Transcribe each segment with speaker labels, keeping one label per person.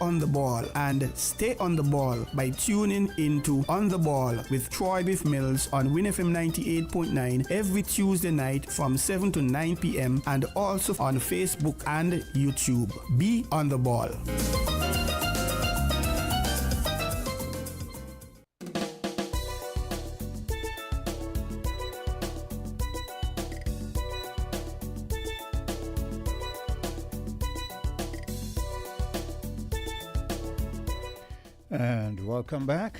Speaker 1: on the ball and stay on the ball by tuning into On the Ball with Troy Biff Mills on WinFM 98.9 every Tuesday night from 7 to 9 p.m. and also on Facebook and YouTube. Be on the ball.
Speaker 2: And welcome back.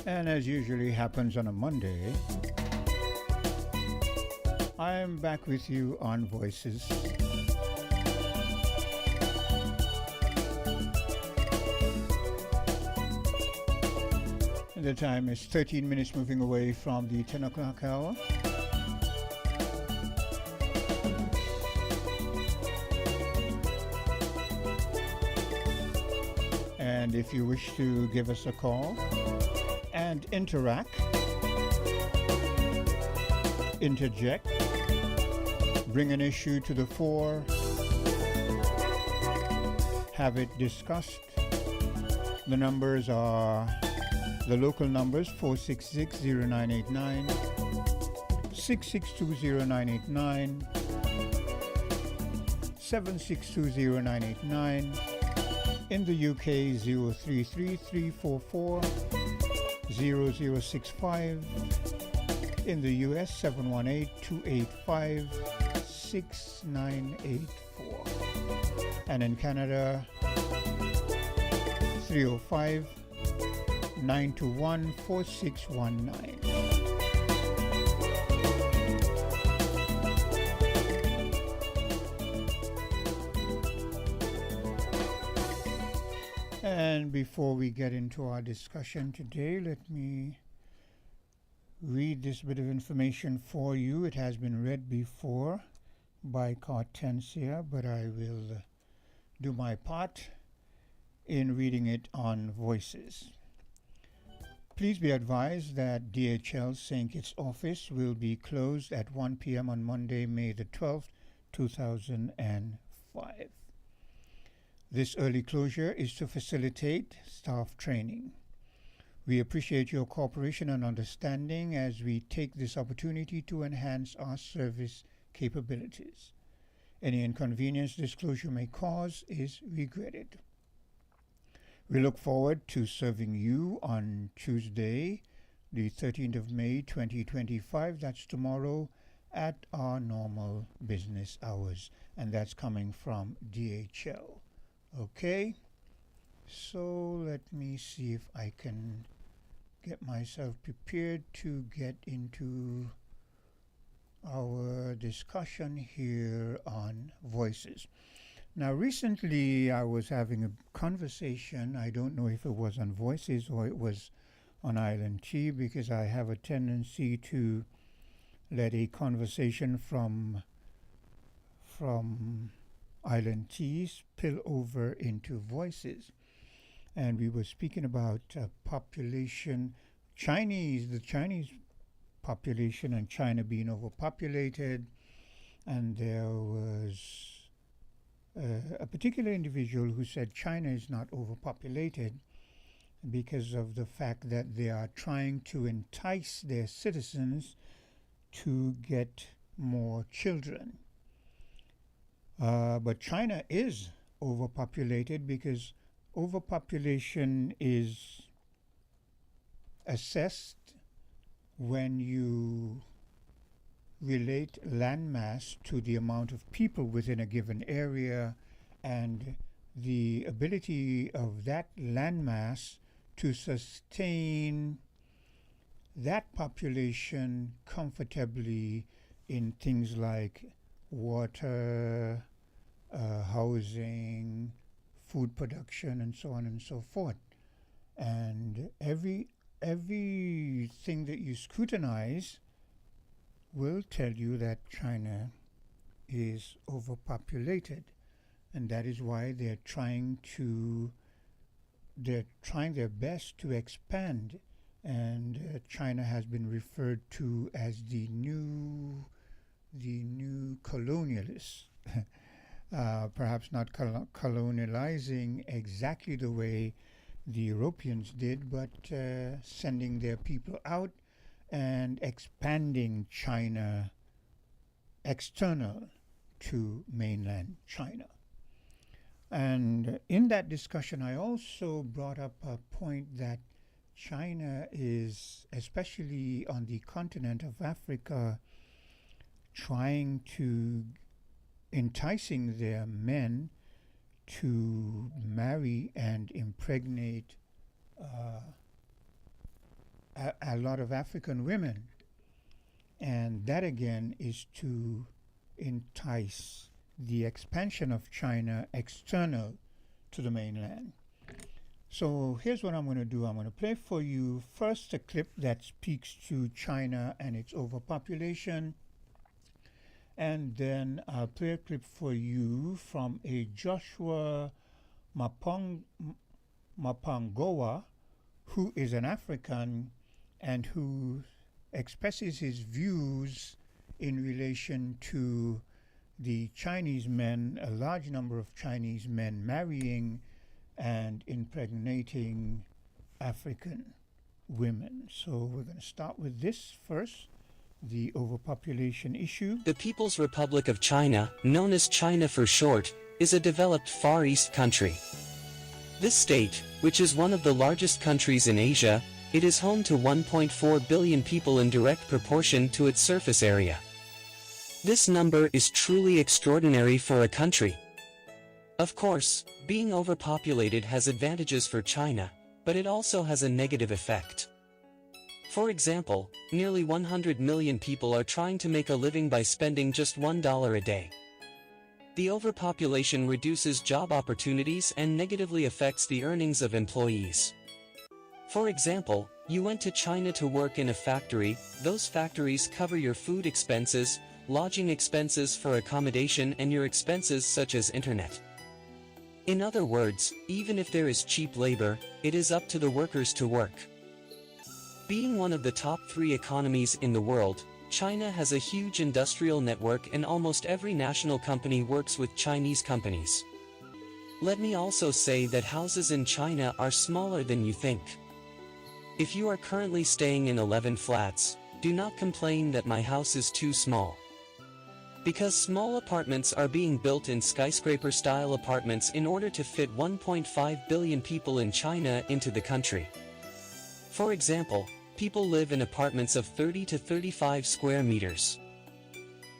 Speaker 2: And as usually happens on a Monday, I am back with you on Voices. And the time is 13 minutes moving away from the 10 o'clock hour. And if you wish to give us a call and interact, interject, bring an issue to the fore, have it discussed, the numbers are the local numbers 466-0989, 662-0989, 762-0989, in the UK 033-344-0065, in the US 718-285-6984, and in Canada 305-921-4619. And before we get into our discussion today, let me read this bit of information for you. It has been read before by Cartensia, but I will do my part in reading it on Voices. Please be advised that DHL St. Kitts office will be closed at 1 p.m. on Monday, May the 12th, 2005. This early closure is to facilitate staff training. We appreciate your cooperation and understanding as we take this opportunity to enhance our service capabilities. Any inconvenience this closure may cause is regretted. We look forward to serving you on Tuesday, the 13th of May 2025, that's tomorrow, at our normal business hours, and that's coming from DHL. Okay, so let me see if I can get myself prepared to get into our discussion here on Voices. Now, recently I was having a conversation. I don't know if it was on Voices or it was on Island Tea, because I have a tendency to let a conversation from Island Tea spill over into Voices. And we were speaking about population, the Chinese population and China being overpopulated. And there was a particular individual who said China is not overpopulated because of the fact that they are trying to entice their citizens to get more children. But China is overpopulated because overpopulation is assessed when you relate landmass to the amount of people within a given area and the ability of that landmass to sustain that population comfortably in things like water, housing, food production, and so on and so forth. And everything that you scrutinize will tell you that China is overpopulated, and that is why they're trying their best to expand. And China has been referred to as the new colonialists. perhaps not colonializing exactly the way the Europeans did, but sending their people out and expanding China external to mainland China. And in that discussion, I also brought up a point that China is, especially on the continent of Africa, trying to enticing their men to marry and impregnate a lot of African women. And that again is to entice the expansion of China external to the mainland. So here's what I'm going to do. I'm going to play for you first a clip that speaks to China and its overpopulation. And then I'll play a clip for you from a Joshua Mapangoa, who is an African and who expresses his views in relation to the Chinese men, a large number of Chinese men marrying and impregnating African women. So we're going to start with this first, the overpopulation issue.
Speaker 3: The People's Republic of China, known as China for short, is a developed Far East country. This state, which is one of the largest countries in Asia, it is home to 1.4 billion people in direct proportion to its surface area. This number is truly extraordinary for a country. Of course, being overpopulated has advantages for China, but it also has a negative effect. For example, nearly 100 million people are trying to make a living by spending just $1 a day. The overpopulation reduces job opportunities and negatively affects the earnings of employees. For example, you went to China to work in a factory, those factories cover your food expenses, lodging expenses for accommodation and your expenses such as internet. In other words, even if there is cheap labor, it is up to the workers to work. Being one of the top 3 economies in the world, China has a huge industrial network and almost every national company works with Chinese companies. Let me also say that houses in China are smaller than you think. If you are currently staying in 11 flats, do not complain that my house is too small. Because small apartments are being built in skyscraper-style apartments in order to fit 1.5 billion people in China into the country. For example, people live in apartments of 30 to 35 square meters.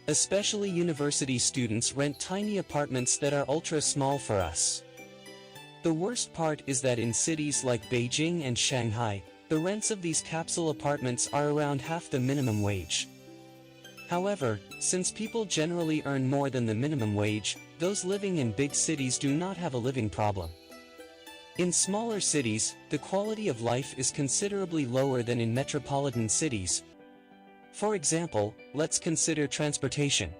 Speaker 3: Especially university students rent tiny apartments that are ultra small for us. The worst part is that in cities like Beijing and Shanghai, the rents of these capsule apartments are around half the minimum wage. However, since people generally earn more than the minimum wage, those living in big cities do not have a living problem. In smaller cities, the quality of life is considerably lower than in metropolitan cities. For example, let's consider transportation.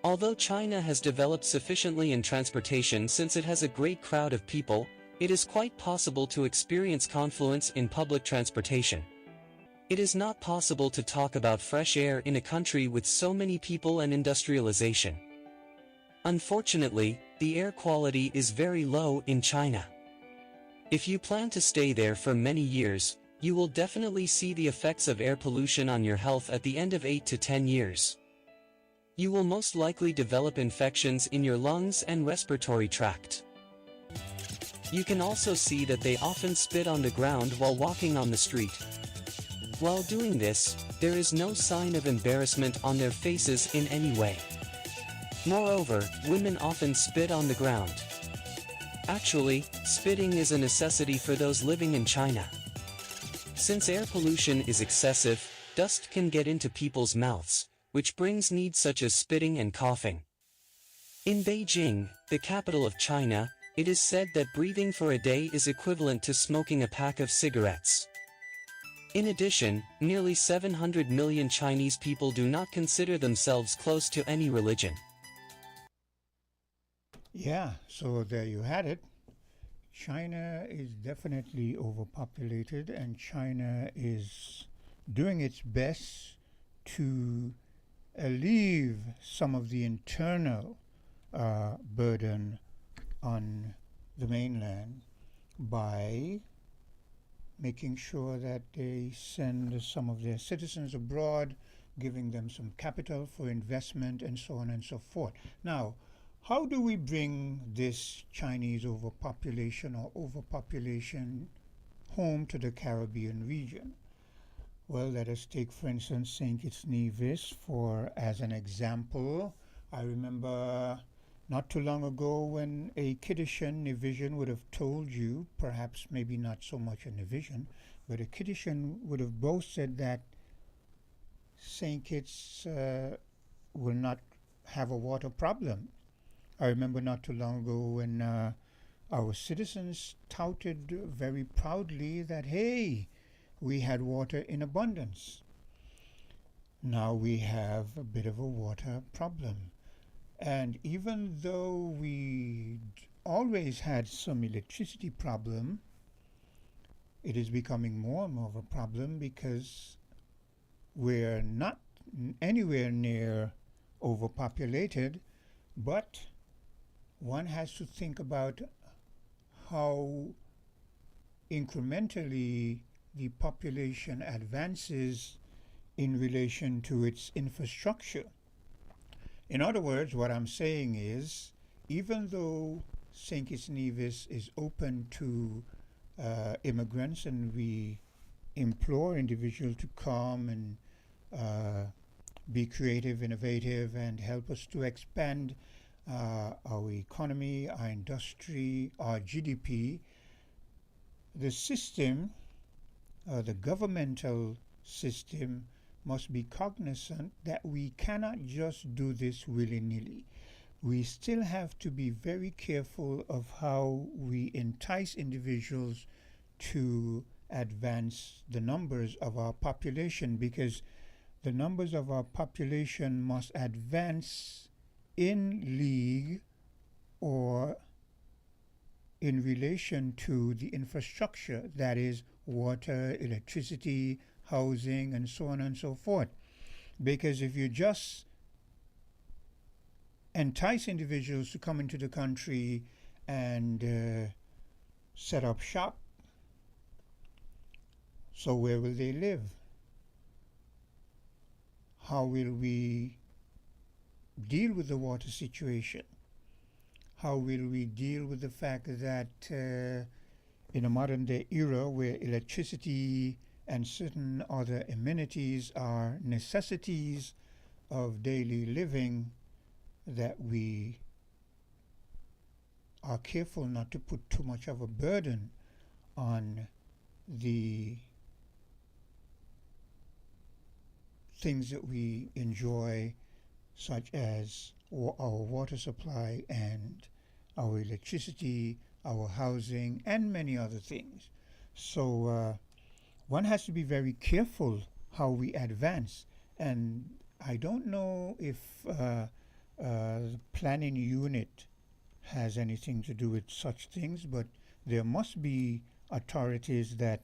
Speaker 3: Although China has developed sufficiently in transportation since it has a great crowd of people, it is quite possible to experience confluence in public transportation. It is not possible to talk about fresh air in a country with so many people and industrialization. Unfortunately, the air quality is very low in China. If you plan to stay there for many years, you will definitely see the effects of air pollution on your health at the end of 8 to 10 years. You will most likely develop infections in your lungs and respiratory tract. You can also see that they often spit on the ground while walking on the street. While doing this, there is no sign of embarrassment on their faces in any way. Moreover, women often spit on the ground. Actually, spitting is a necessity for those living in China. Since air pollution is excessive, dust can get into people's mouths, which brings needs such as spitting and coughing. In Beijing, the capital of China, it is said that breathing for a day is equivalent to smoking a pack of cigarettes. In addition, nearly 700 million Chinese people do not consider themselves close to any religion.
Speaker 2: Yeah, so there you had it. China is definitely overpopulated, and China is doing its best to alleviate some of the internal burden on the mainland by making sure that they send some of their citizens abroad, giving them some capital for investment, and so on and so forth. Now, how do we bring this Chinese overpopulation or overpopulation home to the Caribbean region? Well, let us take, for instance, St. Kitts Nevis for as an example. I remember not too long ago when a Kiddishan Nevisian would have told you, perhaps maybe not so much a Nevisian, but a Kiddishan would have boasted that St. Kitts will not have a water problem. I remember not too long ago when our citizens touted very proudly that, hey, we had water in abundance. Now we have a bit of a water problem. And even though we always had some electricity problem, it is becoming more and more of a problem because we're not anywhere near overpopulated, but one has to think about how incrementally the population advances in relation to its infrastructure. In other words, what I'm saying is, even though St. Kitts Nevis is open to immigrants, and we implore individuals to come and be creative, innovative, and help us to expand our economy, our industry, our GDP, the system, the governmental system, must be cognizant that we cannot just do this willy-nilly. We still have to be very careful of how we entice individuals to advance the numbers of our population, because the numbers of our population must advance in league or in relation to the infrastructure, that is water, electricity, housing, and so on and so forth. Because if you just entice individuals to come into the country and set up shop, so where will they live? How will we deal with the water situation? How will we deal with the fact that in a modern day era where electricity and certain other amenities are necessities of daily living, that we are careful not to put too much of a burden on the things that we enjoy, such as our water supply and our electricity, our housing, and many other things. So one has to be very careful how we advance. And I don't know if the planning unit has anything to do with such things, but there must be authorities that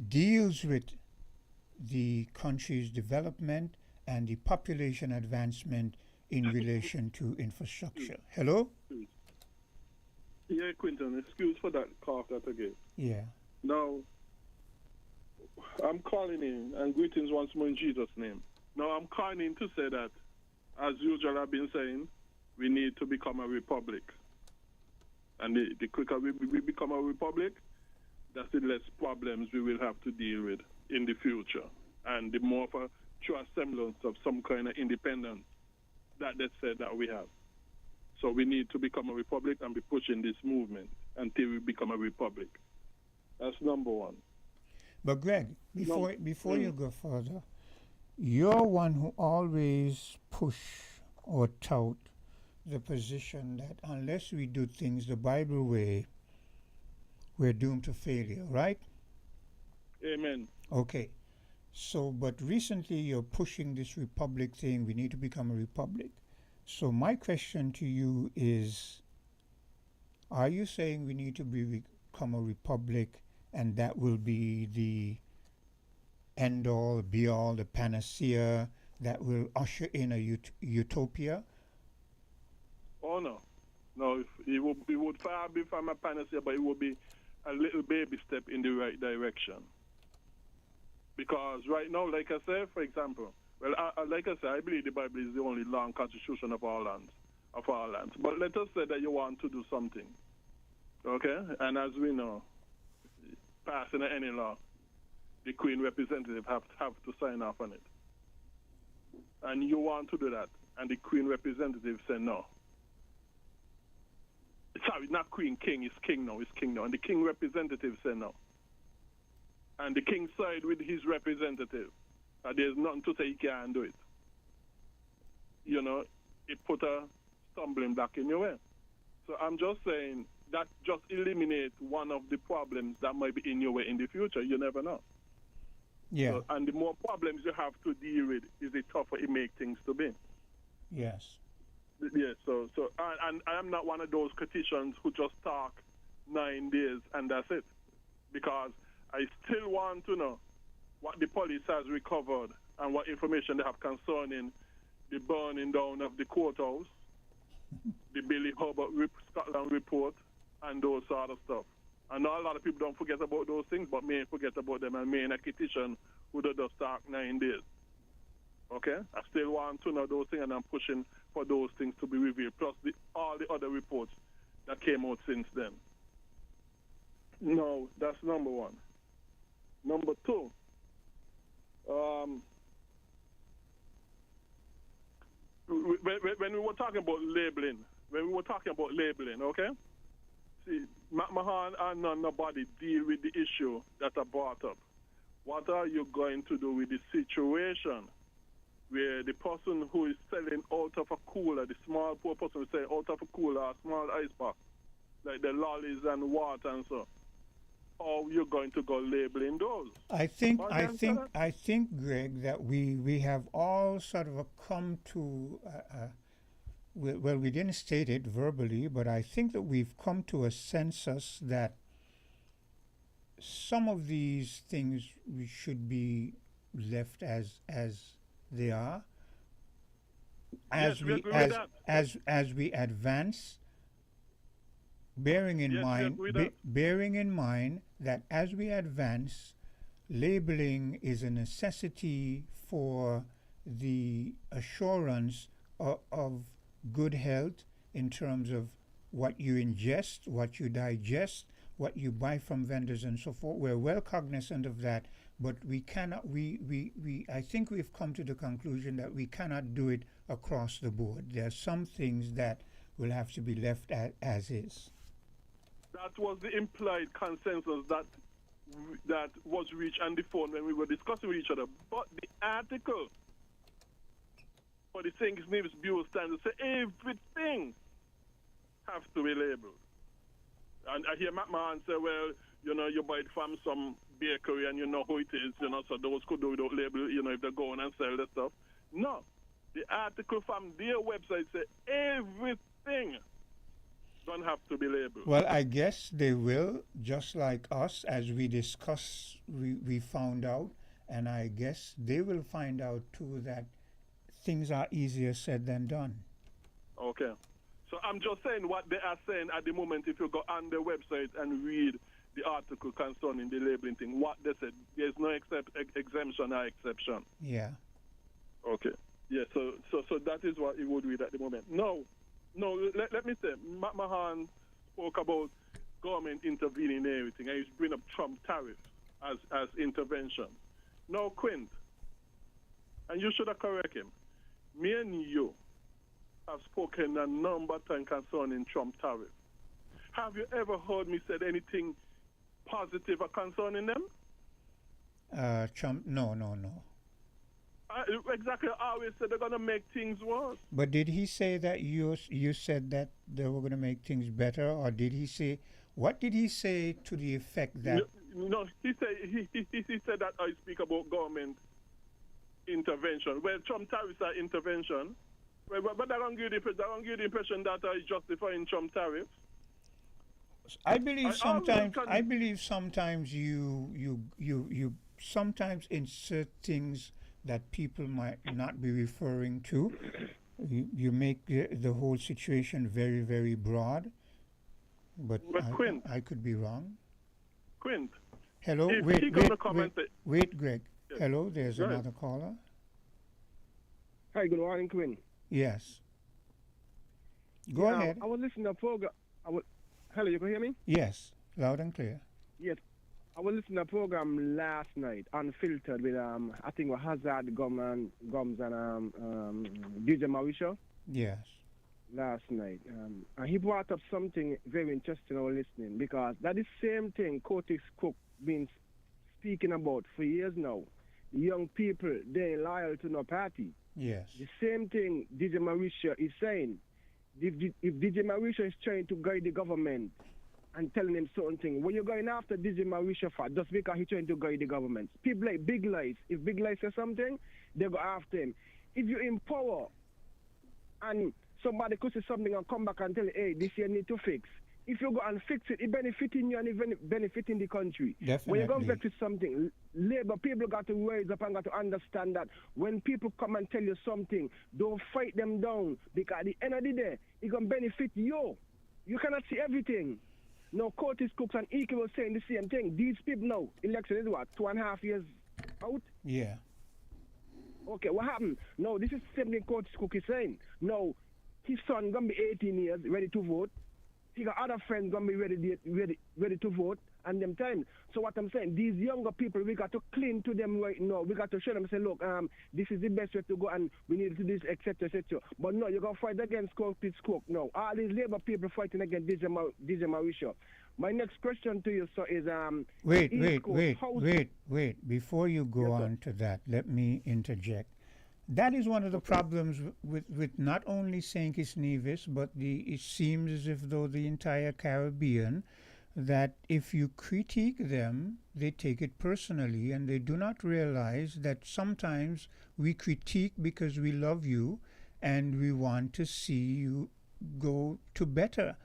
Speaker 2: deals with the country's development and the population advancement in relation to infrastructure. Hello?
Speaker 4: Yeah, Quinton, excuse for that cough that again.
Speaker 2: Yeah.
Speaker 4: Now, I'm calling in, and greetings once more in Jesus' name. Now, I'm calling in to say that, as usual, I've been saying, we need to become a republic. And the quicker we become a republic, that's the less problems we will have to deal with in the future. And the more of a true semblance of some kind of independence that they said that we have. So we need to become a republic and be pushing this movement until we become a republic. That's number one.
Speaker 2: But Greg, before you go further, you're one who always push or tout the position that unless we do things the Bible way, we're doomed to failure, right?
Speaker 4: Amen.
Speaker 2: Okay. So, but recently you're pushing this republic thing, we need to become a republic. So my question to you is, are you saying we need to become a republic and that will be the end all, be all, the panacea that will usher in a utopia?
Speaker 4: Oh no, no. It would far be from a panacea, but it would be a little baby step in the right direction. Because right now, like I said, for example, well, like I said, I believe the Bible is the only law and constitution of our lands, But let us say that you want to do something, okay? And as we know, passing any law, the Queen Representative have to sign off on it. And you want to do that, and the Queen Representative say no. Sorry, not Queen, King. It's King now. It's King now. And the King Representative say no. And the King side with his representative. There's nothing to say he can't do it. You know, it put a stumbling block in your way. So I'm just saying that just eliminate one of the problems that might be in your way in the future. You never know.
Speaker 2: Yeah.
Speaker 4: So, and the more problems you have to deal with, is the tougher it makes things to be.
Speaker 2: Yes.
Speaker 4: Yeah, and I am not one of those politicians who just talk 9 days and that's it. Because I still want to know what the police has recovered and what information they have concerning the burning down of the courthouse, the Billy Hubbard Scotland report, and those sort of stuff. I know a lot of people don't forget about those things, but may forget about them, and me in a petition who does talk 9 days. Okay? I still want to know those things, and I'm pushing for those things to be revealed, plus all the other reports that came out since then. No, that's number one. Number two, when we were talking about labeling, okay? See, McMahon and nobody deal with the issue that I brought up. What are you going to do with the situation where the person who is selling out of a cooler, the small poor person who is selling out of a cooler, a small ice box, like the lollies and water and so, how you're going to go labeling those?
Speaker 2: I think, Greg, that we have all sort of come to, well, we didn't state it verbally, but I think that we've come to a census that some of these things should be left as they are. As we advance, bearing in mind that as we advance, labeling is a necessity for the assurance of good health in terms of what you ingest, what you digest, what you buy from vendors and so forth. We're well cognizant of that, but we cannot, I think we've come to the conclusion that we cannot do it across the board. There are some things that will have to be left as is.
Speaker 4: That was the implied consensus that was reached on the phone when we were discussing with each other. But the article for the St. Nevis Bureau standards say everything has to be labeled. And I hear McMahon say, well, you know, you buy it from some bakery and you know who it is, you know, so those could do without label, you know, if they go on and sell the stuff. No. The article from their website say everything don't have to be labeled.
Speaker 2: Well, I guess they will, just like us, as we discussed, we found out, and I guess they will find out too that things are easier said than done.
Speaker 4: Okay. So I'm just saying what they are saying at the moment. If you go on their website and read the article concerning the labeling thing, what they said, there's no exemption or exception.
Speaker 2: Yeah.
Speaker 4: Okay. Yeah, so that is what it would read at the moment. No, let me say, McMahon spoke about government intervening in everything, and he's bring up Trump tariff as intervention. No, Quint, and you should have corrected him. Me and you have spoken a number of times concerning Trump tariff. Have you ever heard me said anything positive concerning them?
Speaker 2: Trump, no.
Speaker 4: Exactly. I always said they're going to make things worse.
Speaker 2: But did he say that you said that they were going to make things better, or did he say, what did he say to the effect that?
Speaker 4: No, he said that I speak about government intervention. Well, Trump tariffs are intervention. But I don't give the impression that I justifying Trump tariffs.
Speaker 2: I believe sometimes you sometimes insert things that people might not be referring to, You make the whole situation very, very broad, but
Speaker 4: Quint,
Speaker 2: I could be wrong.
Speaker 4: Quint.
Speaker 2: Hello,
Speaker 4: If
Speaker 2: wait,
Speaker 4: he
Speaker 2: wait,
Speaker 4: gonna comment
Speaker 2: wait, Greg.
Speaker 4: Yes.
Speaker 2: Hello, there's
Speaker 4: Go ahead.
Speaker 2: another caller.
Speaker 5: Hi, good morning, Quinn.
Speaker 2: Yes. Go ahead.
Speaker 5: I was listening to a program. Hello, you can hear me?
Speaker 2: Yes, loud and clear.
Speaker 5: Yes. I was listening to a program last night, unfiltered, with I think with Hazard Gums and DJ Mauricio
Speaker 2: Yes.
Speaker 5: last night. And he brought up something very interesting. I was listening because that is the same thing Curtis Cook been speaking about for years now. The young people, they loyal to no party.
Speaker 2: Yes.
Speaker 5: The same thing DJ Mauricio is saying. If DJ Mauricio is trying to guide the government and telling him something, when you're going after DJ Mauricio for just because he's trying to guide the government. People like Big Lies. If Big Lies says something, they go after him. If you're in power and somebody could say something and come back and tell you, hey, this you need to fix. If you go and fix it, it benefiting you and it benefiting the country.
Speaker 2: Definitely.
Speaker 5: When you go and fix something, labor people got to raise up and got to understand that when people come and tell you something, don't fight them down because at the end of the day, it's going to benefit you. You cannot see everything. No, Curtis Cooks and Ike was saying the same thing. These people now, election is what, 2.5 years out?
Speaker 2: Yeah.
Speaker 5: Okay, what happened? No, this is the same thing Curtis Cook is saying. No, his son going to be 18 years, ready to vote. He got other friends going to be ready to vote and them time. So what I'm saying, these younger people, we got to cling to them right now. We got to show them, say, look, this is the best way to go and we need to do this, etc., etc. But no, you're going to fight against Curtis Cook. No, all these labor people fighting against DJ Mauricio. My next question to you, sir, is...
Speaker 2: Wait. Before you go on to that, let me interject. That is one of the problems with not only St. Kitts Nevis, but it seems as if though the entire Caribbean, that if you critique them, they take it personally and they do not realize that sometimes we critique because we love you and we want to see you go to better.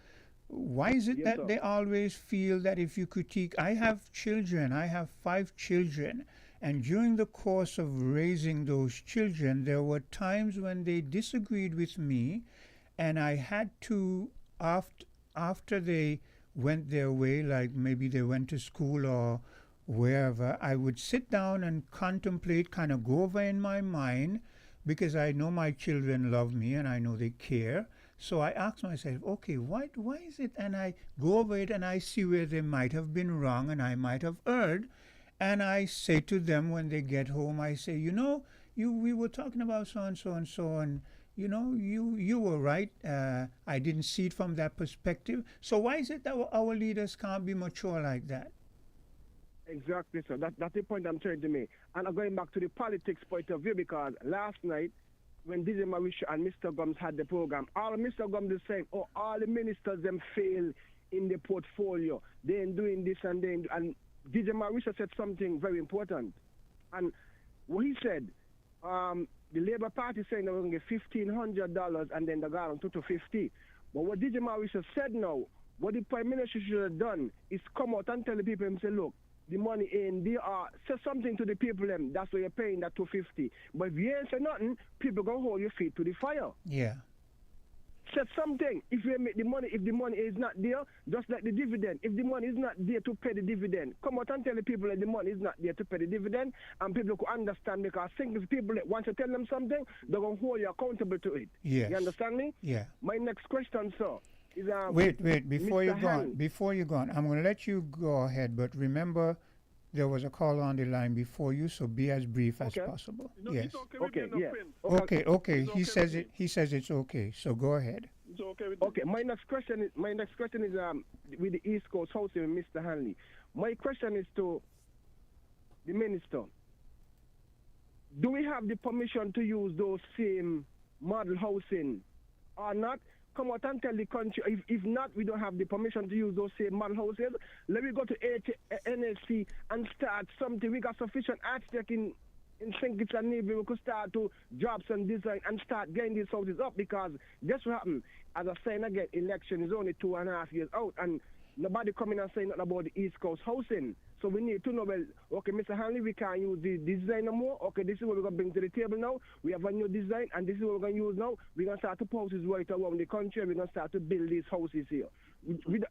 Speaker 2: Why is it that they always feel that if you critique? I have children, I have 5 children. And during the course of raising those children, there were times when they disagreed with me, and I had to, after they went their way, like maybe they went to school or wherever, I would sit down and contemplate, kind of go over in my mind, because I know my children love me and I know they care. So I asked myself, okay, why is it? And I go over it and I see where they might have been wrong and I might have erred. And I say to them when they get home, I say, we were talking about so and so and so, and you were right. I didn't see it from that perspective. So why is it that our leaders can't be mature like that?
Speaker 5: Exactly, sir. That's the point I'm trying to make. And I'm going back to the politics point of view because last night, when DJ Mauricio and Mr. Gums had the program, all Mr. Gums is saying, all the ministers them fail in the portfolio. They ain't doing this and DJ Mauricio said something very important. And what he said, the Labour Party saying they were going to get $1,500 and then they got on to $250. But what DJ Mauricio said now, what the Prime Minister should have done is come out and tell the people and say, look, the money in there, say something to the people, that's why you're paying that $250. But if you ain't say nothing, people going to hold your feet to the fire.
Speaker 2: Yeah.
Speaker 5: Said something. If you make the money, if the money is not there, just like the dividend. If the money is not there to pay the dividend, come out and tell the people that the money is not there to pay the dividend, and people could understand because I think if people that want to tell them something, they're going to hold you accountable to it.
Speaker 2: Yes.
Speaker 5: You understand me?
Speaker 2: Yeah.
Speaker 5: My next question, sir, is...
Speaker 2: Wait, before you go on, I'm going to let you go ahead, but remember, there was a call on the line before you, so be as brief as possible.
Speaker 4: No,
Speaker 2: yes.
Speaker 4: Okay.
Speaker 2: He says it's okay. So go ahead.
Speaker 4: It's okay.
Speaker 5: Okay. My next question is with the East Coast housing with Mr. Hanley. My question is to the minister. Do we have the permission to use those same model housing or not? Come out and tell the country. If not, we don't have the permission to use those same model houses. Let me go to NSC and start something. We got sufficient architects in St. Kitts and Nevis. We could start to jobs and design and start getting these houses up because guess what happened? As I saying again, election is only 2.5 years out, and Nobody coming and saying nothing about the East Coast housing. So we need to know, well, okay, Mr. Hanley, we can't use the design no more. Okay, this is what we're going to bring to the table now. We have a new design, and this is what we're going to use now. We're going to start to put houses right around the country, and we're going to start to build these houses here.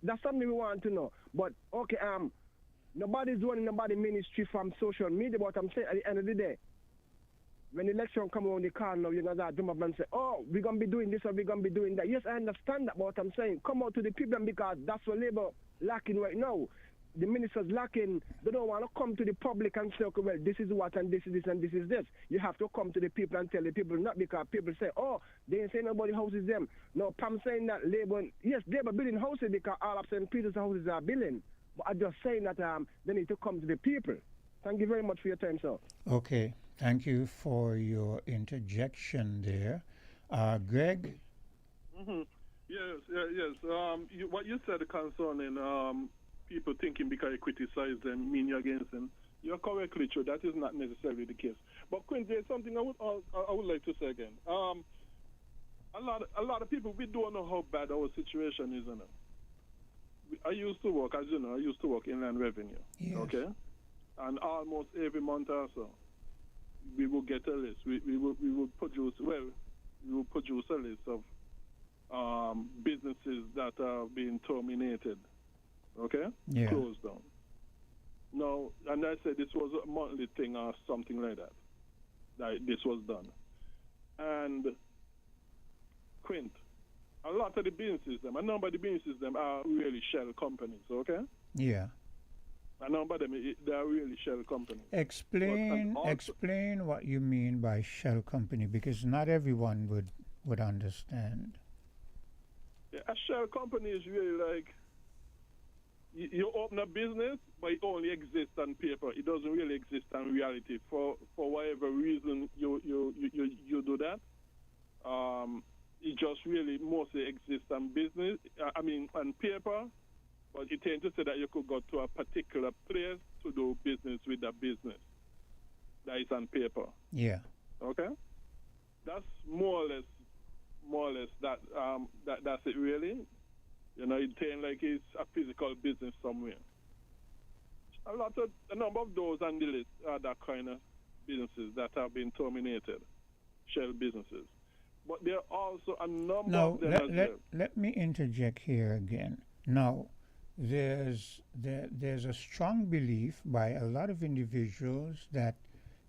Speaker 5: That's something we want to know. But, okay, nobody's running nobody ministry from social media, but I'm saying at the end of the day, when the election come around the corner, you're going to jump up and say, oh, we're going to be doing this or we're going to be doing that. Yes, I understand that, but what I'm saying, come out to the people because that's what Labour lacking right now. The ministers lacking, they don't want to come to the public and say, okay, well, this is what and this is this and this is this. You have to come to the people and tell the people, not because people say, oh, they ain't saying nobody houses them. No, I'm saying that Labour, yes, Labour building houses because all of St. Peter's houses are building. But I'm just saying that they need to come to the people. Thank you very much for your time, sir.
Speaker 2: Okay, thank you for your interjection there. Greg?
Speaker 4: Mm-hmm. Yes. What you said concerning people thinking because you criticize them, mean you're against them, you're correctly true. That is not necessarily the case. But Quinn, there's something I would like to say again. A lot of people, we don't know how bad our situation is. You know? I used to work, as you know, inland revenue.
Speaker 2: Yes.
Speaker 4: Okay, and almost every month or so, we will get a list. We will produce a list of businesses that are being terminated. Okay?
Speaker 2: Yeah.
Speaker 4: Closed down. No, and I said this was a monthly thing or something like that. That this was done. And Quint, a lot of the businesses, a number of the businesses are really shell companies, okay?
Speaker 2: Yeah.
Speaker 4: A number of them, they are really shell companies.
Speaker 2: Explain what you mean by shell company, because not everyone would understand.
Speaker 4: Yeah, a shell company is really like, you open a business, but it only exists on paper. It doesn't really exist in reality. For whatever reason you do that, it just really mostly exists on business. On paper. But it tends to say that you could go to a particular place to do business with that business. That is on paper.
Speaker 2: Yeah.
Speaker 4: Okay. That's more or less that. That's it really. You know, it ain't like it's a physical business somewhere. A number of those on the list are that kind of businesses that have been terminated, shell businesses. But there are also a number of them as well.
Speaker 2: Let me interject here again. Now, there's a strong belief by a lot of individuals that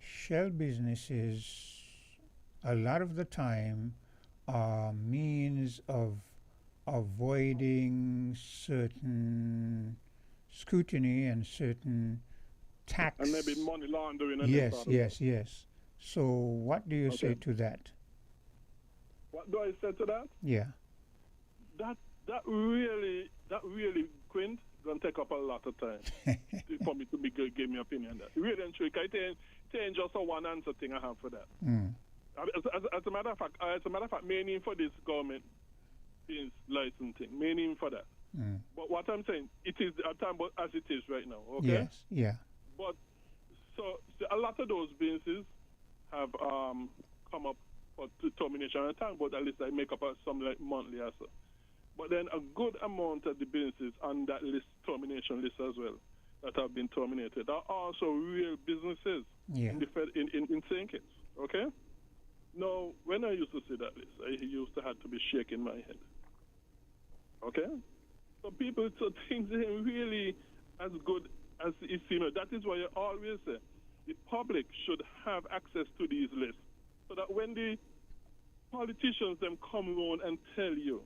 Speaker 2: shell businesses, a lot of the time, are means of avoiding certain scrutiny and certain tax.
Speaker 4: And maybe money laundering. And
Speaker 2: Yes. So what do you say to that?
Speaker 4: What do I say to that?
Speaker 2: Yeah.
Speaker 4: That really, Quint, gonna take up a lot of time for me to give me opinion. That really and true. It ain't just a one answer thing I have for that.
Speaker 2: Mm.
Speaker 4: As a matter of fact, meaning for this government is licensing, meaning for that.
Speaker 2: Mm.
Speaker 4: But what I'm saying, it is a time as it is right now. Okay.
Speaker 2: Yes. Yeah.
Speaker 4: But so a lot of those businesses have come up for termination at a time, but at least I make up some like monthly or so. But then a good amount of the businesses on that list, termination list as well, that have been terminated are also real businesses in St. Kitts. Okay? Now, when I used to see that list, I used to have to be shaking my head. Okay? So things ain't really as good as it seems. That is why I always say the public should have access to these lists, so that when the politicians them come around and tell you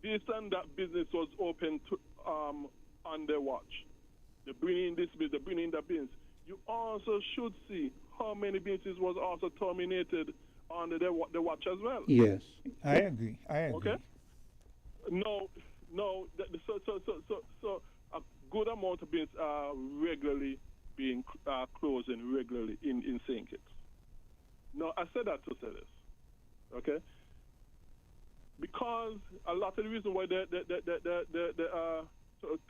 Speaker 4: this and that business was open to on their watch, they bring in this business, they bring in that business, you also should see how many businesses was also terminated under their watch as well.
Speaker 2: Yes, I agree.
Speaker 4: Okay. No. So a good amount of businesses are regularly being closing regularly in St. Kitts. Now, I said that to say this, okay? Because a lot of the reason why they are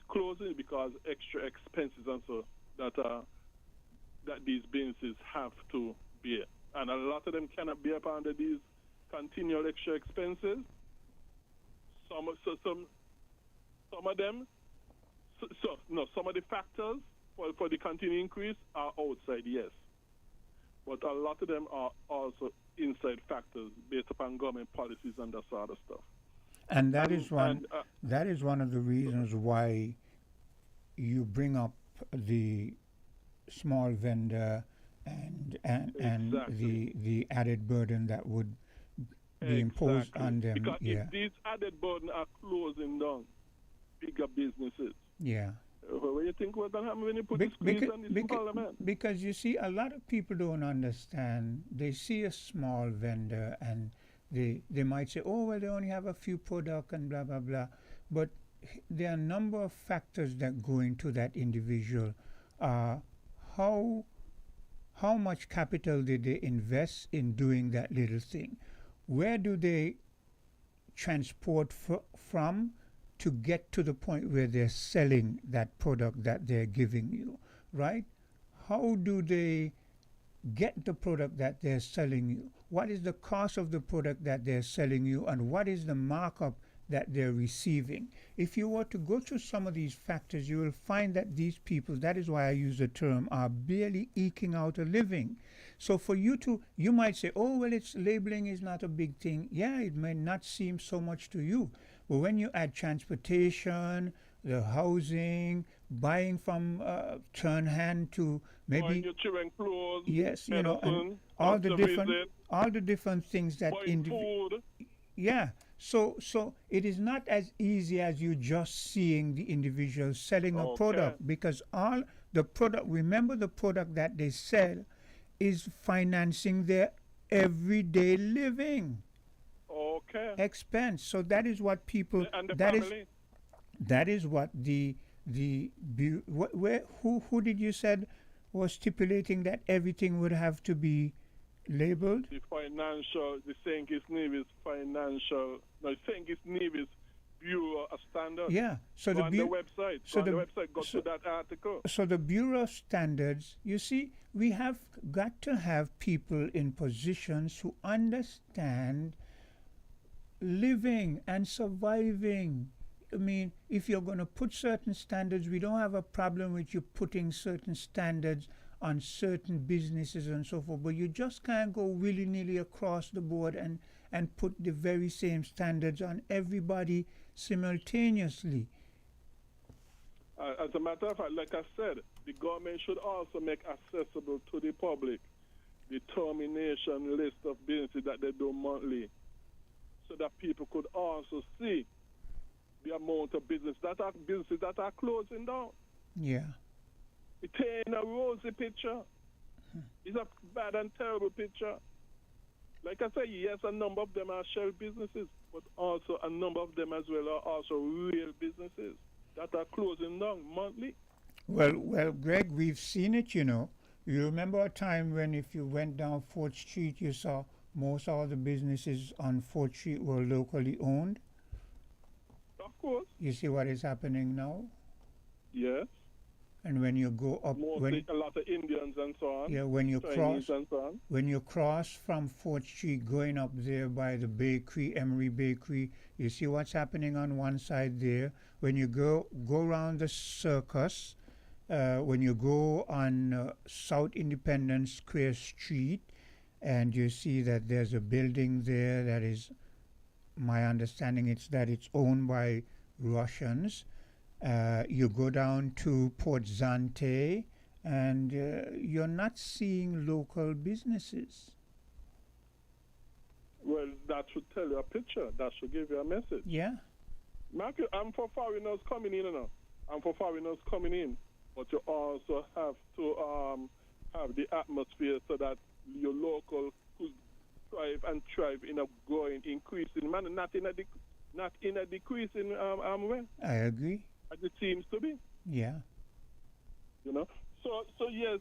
Speaker 4: closing is because extra expenses and so that these businesses have to bear, and a lot of them cannot bear under these continual extra expenses. Some of them, some of the factors for the continuing increase are outside, yes. But a lot of them are also inside factors based upon government policies and that sort of stuff.
Speaker 2: And that is one of the reasons why you bring up the small vendor and
Speaker 4: exactly.
Speaker 2: the added burden that would be imposed on them.
Speaker 4: Because if these added burden are closing down bigger businesses, what do you think was going to happen when you put the squeeze on this parliament?
Speaker 2: Because you see, a lot of people don't understand. They see a small vendor and they might say, oh, well, they only have a few products and blah, blah, blah. But there are a number of factors that go into that individual. How much capital did they invest in doing that little thing? Where do they transport from to get to the point where they're selling that product that they're giving you, right? How do they get the product that they're selling you? What is the cost of the product that they're selling you, and what is the markup that they're receiving? If you were to go through some of these factors, you will find that these people, that is why I use the term, are barely eking out a living. So for you might say, oh, well, it's labeling is not a big thing. Yeah, it may not seem so much to you. But when you add transportation, the housing, buying from turn hand to maybe
Speaker 4: your children clothes,
Speaker 2: yes, you know, and all the different things that
Speaker 4: food.
Speaker 2: Yeah. So it is not as easy as you just seeing the individual selling a product, because all the product, remember, the product that they sell is financing their everyday living expense. So that is what people
Speaker 4: and the
Speaker 2: that
Speaker 4: family.
Speaker 2: that is what who did you said was stipulating that everything would have to be labeled?
Speaker 4: The St. Kitts Nevis Nevis Bureau of Standards.
Speaker 2: Yeah. So
Speaker 4: the website. Go to that article.
Speaker 2: So the Bureau of Standards, you see, we have got to have people in positions who understand living and surviving. I mean, if you're going to put certain standards, we don't have a problem with you putting certain standards on certain businesses and so forth, but you just can't go willy-nilly across the board and put the very same standards on everybody simultaneously.
Speaker 4: As a matter of fact, like I said, the government should also make accessible to the public the termination list of businesses that they do monthly, so that people could also see the amount of businesses that are closing down.
Speaker 2: Yeah.
Speaker 4: It ain't a rosy picture. It's a bad and terrible picture. Like I say, yes, a number of them are shell businesses, but also a number of them as well are also real businesses that are closing down monthly.
Speaker 2: Well, Greg, we've seen it, you know. You remember a time when if you went down 4th Street, you saw most all the businesses on 4th Street were locally owned?
Speaker 4: Of course.
Speaker 2: You see what is happening now?
Speaker 4: Yes.
Speaker 2: And when you go up,
Speaker 4: a lot of Indians and so on.
Speaker 2: Yeah, when you
Speaker 4: Chinese and so on.
Speaker 2: When you cross from 4th Street going up there by the bakery, Emery Bakery, you see what's happening on one side there. When you go around the circus, when you go on South Independence Square Street, and you see that there's a building there that is, my understanding it's that it's owned by Russians. You go down to Port Zante, and you're not seeing local businesses.
Speaker 4: Well, that should tell you a picture. That should give you a message.
Speaker 2: Yeah.
Speaker 4: Mark, I'm for foreigners coming in, I'm for foreigners coming in, but you also have to have the atmosphere so that your local could thrive in a growing, increasing manner, not in a decreasing way.
Speaker 2: I agree.
Speaker 4: As it seems to be.
Speaker 2: Yeah.
Speaker 4: You know. So yes.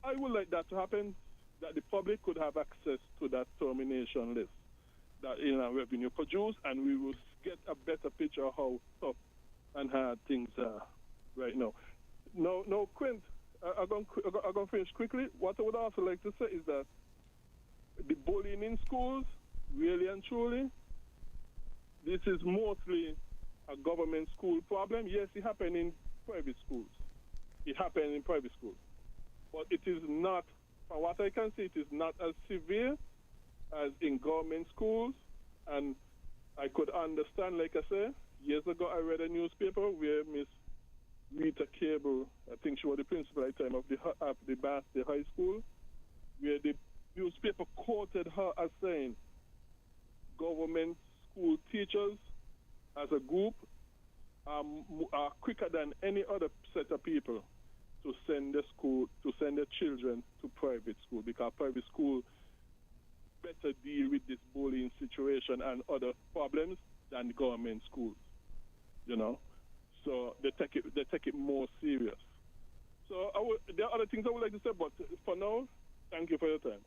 Speaker 4: I would like that to happen. That the public could have access to that termination list that revenue produce, and we will get a better picture of how tough and hard things are right now. No, Quint. I'm going to finish quickly. What I would also like to say is that the bullying in schools, really and truly, this is mostly a government school problem. Yes, it happened in private schools. It happened in private schools. But it is not, from what I can see, it is not as severe as in government schools. And I could understand, like I said, years ago I read a newspaper where Miss Rita Cable, I think she was the principal at the time of the Bastille High School, where the newspaper quoted her as saying, government school teachers as a group are quicker than any other set of people to send their children to private school, because private school better deal with this bullying situation and other problems than government schools, you know. So they take it more serious. So there are other things I would like to say, but for now, thank you for your time.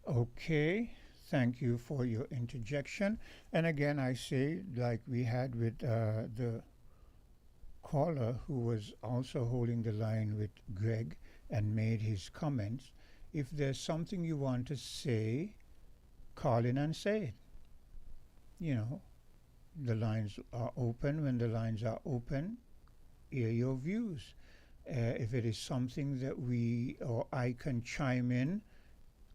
Speaker 2: Okay, thank you for your interjection. And again, I say, like we had with the caller who was also holding the line with Greg and made his comments, if there's something you want to say, call in and say it. You know, the lines are open. When the lines are open, hear your views. If it is something that we or I can chime in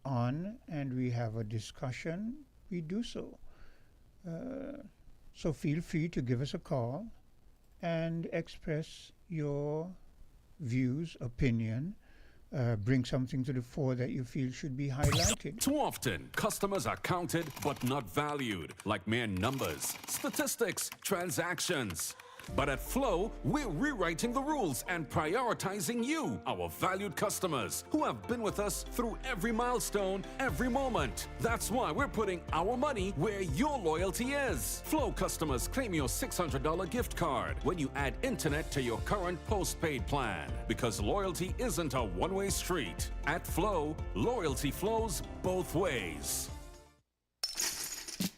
Speaker 2: on and we have a discussion, we do so. So feel free to give us a call and express your views, opinion, bring something to the fore that you feel should be highlighted.
Speaker 6: Too often, customers are counted but not valued, like mere numbers, statistics, transactions. But at Flow, we're rewriting the rules and prioritizing you, our valued customers, who have been with us through every milestone, every moment. That's why we're putting our money where your loyalty is. Flow customers claim your $600 gift card when you add internet to your current postpaid plan. Because loyalty isn't a one-way street. At Flow, loyalty flows both ways.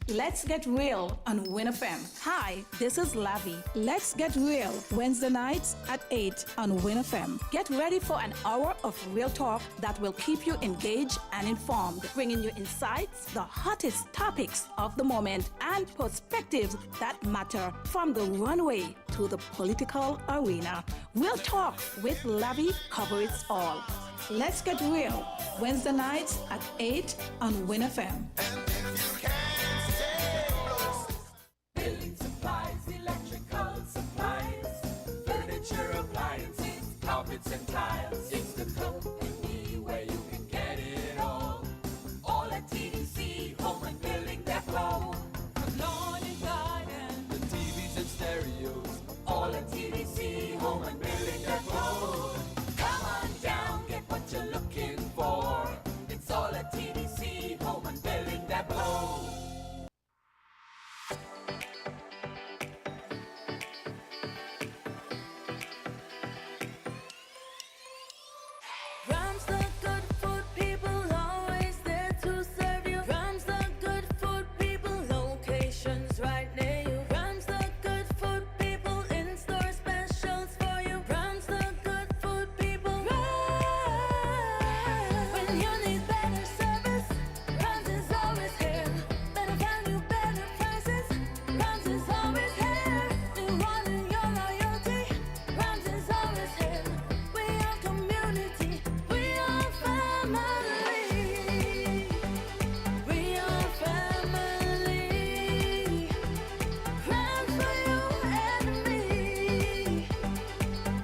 Speaker 7: Let's get real on winnfm. Hi, this is Lavi. Let's get real Wednesday nights at 8 on winnfm. Get ready for an hour of real talk that will keep you engaged and informed, bringing you insights, the hottest topics of the moment, and perspectives that matter from the runway to the political arena. Real Talk with Lavi covers all. Let's get real Wednesday nights at 8 on winnfm.
Speaker 8: Building supplies, electrical supplies, furniture, appliances, carpets and tiles. It's the company where you can get it all. All at TDC, home and building depot. From lawn and garden, the TVs and stereos. All at TDC, home and building depot. Come on down, get what you're looking for. It's all at TDC, home and building depot.
Speaker 9: Rams the good food people, always there to serve you. Rams the good food people, locations right near you. Rams the good food people, in-store specials for you. Rams the good food people, Rams. When you need better service, Rams is always here. Better value, better prices, Rams is always here. Rewarding your loyalty, Rams is always here. We are community, we are family. We are family. Rams for you and me.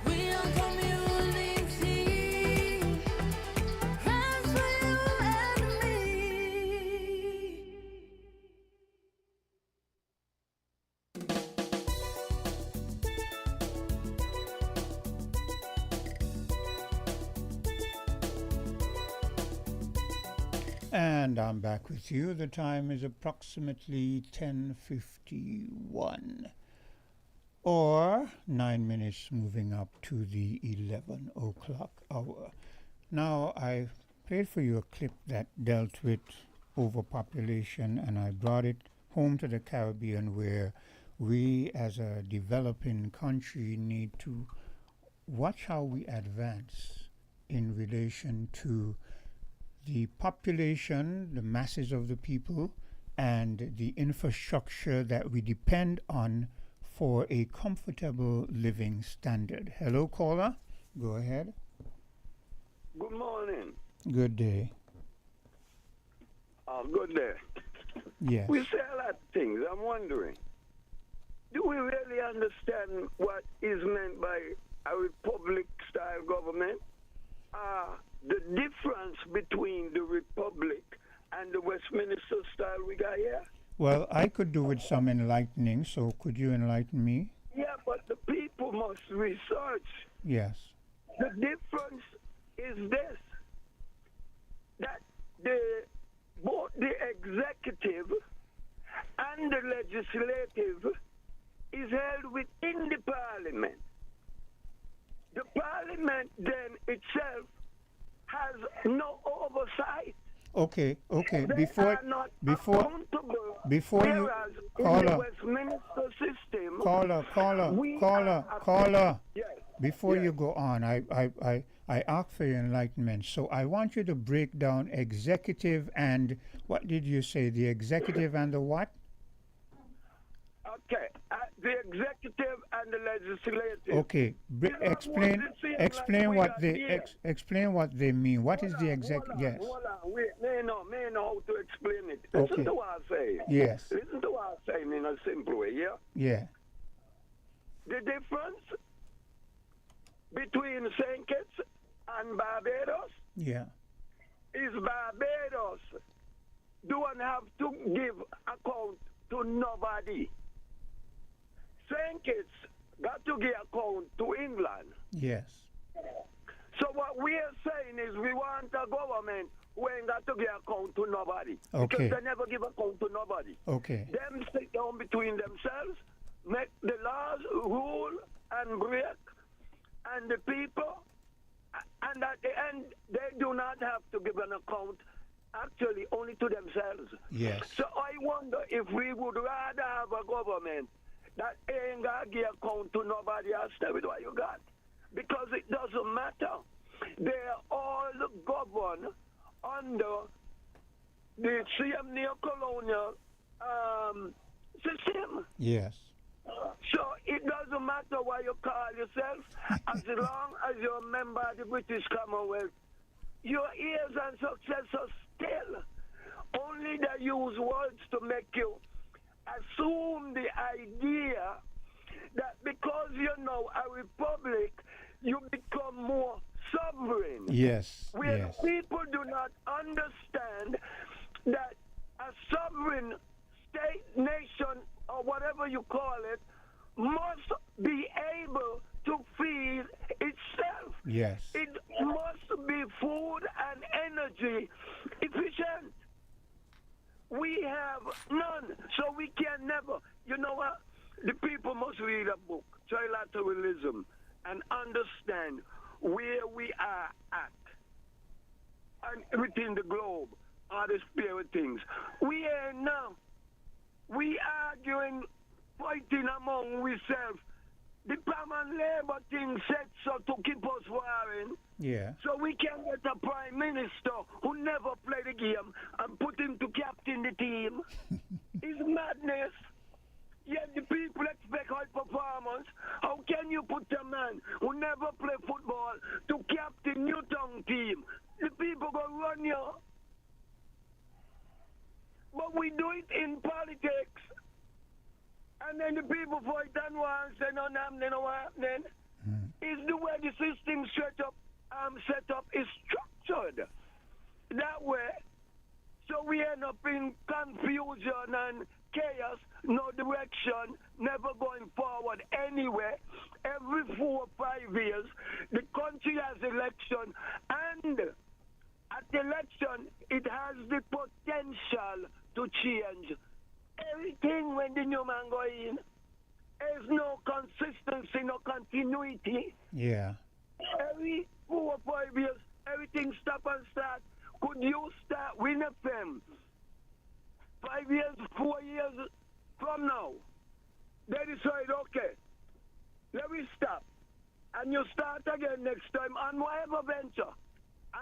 Speaker 9: We are community. Rams for you and me.
Speaker 2: And I'm back with you. The time is approximately 10:51, or 9 minutes moving up to the 11 o'clock hour. Now, I played for you a clip that dealt with overpopulation, and I brought it home to the Caribbean, where we as a developing country need to watch how we advance in relation to the population, the masses of the people, and the infrastructure that we depend on for a comfortable living standard. Hello, caller. Go ahead.
Speaker 10: Good morning.
Speaker 2: Good day.
Speaker 10: Good day.
Speaker 2: Yes.
Speaker 10: We say a lot of things. I'm wondering, do we really understand what is meant by a republic-style government? The difference between the republic and the Westminster style we got here?
Speaker 2: Well, I could do with some enlightening, so could you enlighten me?
Speaker 10: Yeah, but the people must research.
Speaker 2: Yes.
Speaker 10: The difference is this, that both the executive and the legislative is held within the parliament. The parliament then itself has no oversight.
Speaker 2: Okay.
Speaker 10: They
Speaker 2: Before
Speaker 10: are not
Speaker 2: before
Speaker 10: accountable.
Speaker 2: before you
Speaker 10: Whereas in
Speaker 2: caller
Speaker 10: the Westminster system,
Speaker 2: caller.
Speaker 10: yes,
Speaker 2: Before
Speaker 10: yes.
Speaker 2: you go on, I ask for your enlightenment. So I want you to break down executive and what did you say? The executive and the what?
Speaker 10: Okay, the executive and the legislative.
Speaker 2: Okay, explain explain what they mean. What is the executive? Yes.
Speaker 10: Hold on, wait, may know how to explain it.
Speaker 2: Okay.
Speaker 10: Listen to what I say.
Speaker 2: Yes.
Speaker 10: Listen to what I say in a simple way, yeah?
Speaker 2: Yeah.
Speaker 10: The difference between St. Kitts and Barbados
Speaker 2: Yeah.
Speaker 10: is Barbados don't have to give account to nobody. St. Kitts got to give account to England.
Speaker 2: Yes.
Speaker 10: So what we are saying is we want a government who ain't got to give account to nobody.
Speaker 2: Okay.
Speaker 10: Because they never give account to nobody.
Speaker 2: Okay.
Speaker 10: Them sit down between themselves, make the laws, rule and break, and the people, and at the end, they do not have to give an account, actually, only to themselves.
Speaker 2: Yes.
Speaker 10: So I wonder if we would rather have a government that ain't got to give account to nobody else. Stay with what you got. Because it doesn't matter. They are all governed under the same neo-colonial system.
Speaker 2: Yes.
Speaker 10: So it doesn't matter what you call yourself, as long as you're a member of the British Commonwealth. Your heirs and successors still. Only they use words to make you assume the idea that because you're now a republic, you become more sovereign.
Speaker 2: Yes.
Speaker 10: Where
Speaker 2: Yes.
Speaker 10: people do not understand that a sovereign state, nation, or whatever you call it, must be able to feed itself.
Speaker 2: Yes.
Speaker 10: It must be food and energy efficient. We have none, so we can never. You know what? The people must read a book, Trilateralism, and understand where we are at and within the globe are the spirit things. We ain't now. We arguing, fighting among ourselves. The common labor thing set so to keep us warring.
Speaker 2: Yeah.
Speaker 10: So we can get a prime minister who never played the game and put him to captain the team. It's madness. Yet the people expect high performance. How can you put a man who never played football to captain Newtown team? The people go run you. But we do it in politics. And then the people fight and want say no happening, no happening. It's the way the system set up is structured that way. So we end up in confusion and chaos, no direction, never going forward anywhere. Every 4 or 5 years, the country has election, and at election, it has the potential to change everything when the new man go in. There's no consistency, no continuity.
Speaker 2: Yeah.
Speaker 10: Every 4 or 5 years, everything stop and start. Could you start winnfm 5 years, 4 years from now? They decide, okay, let me stop. And you start again next time on whatever venture.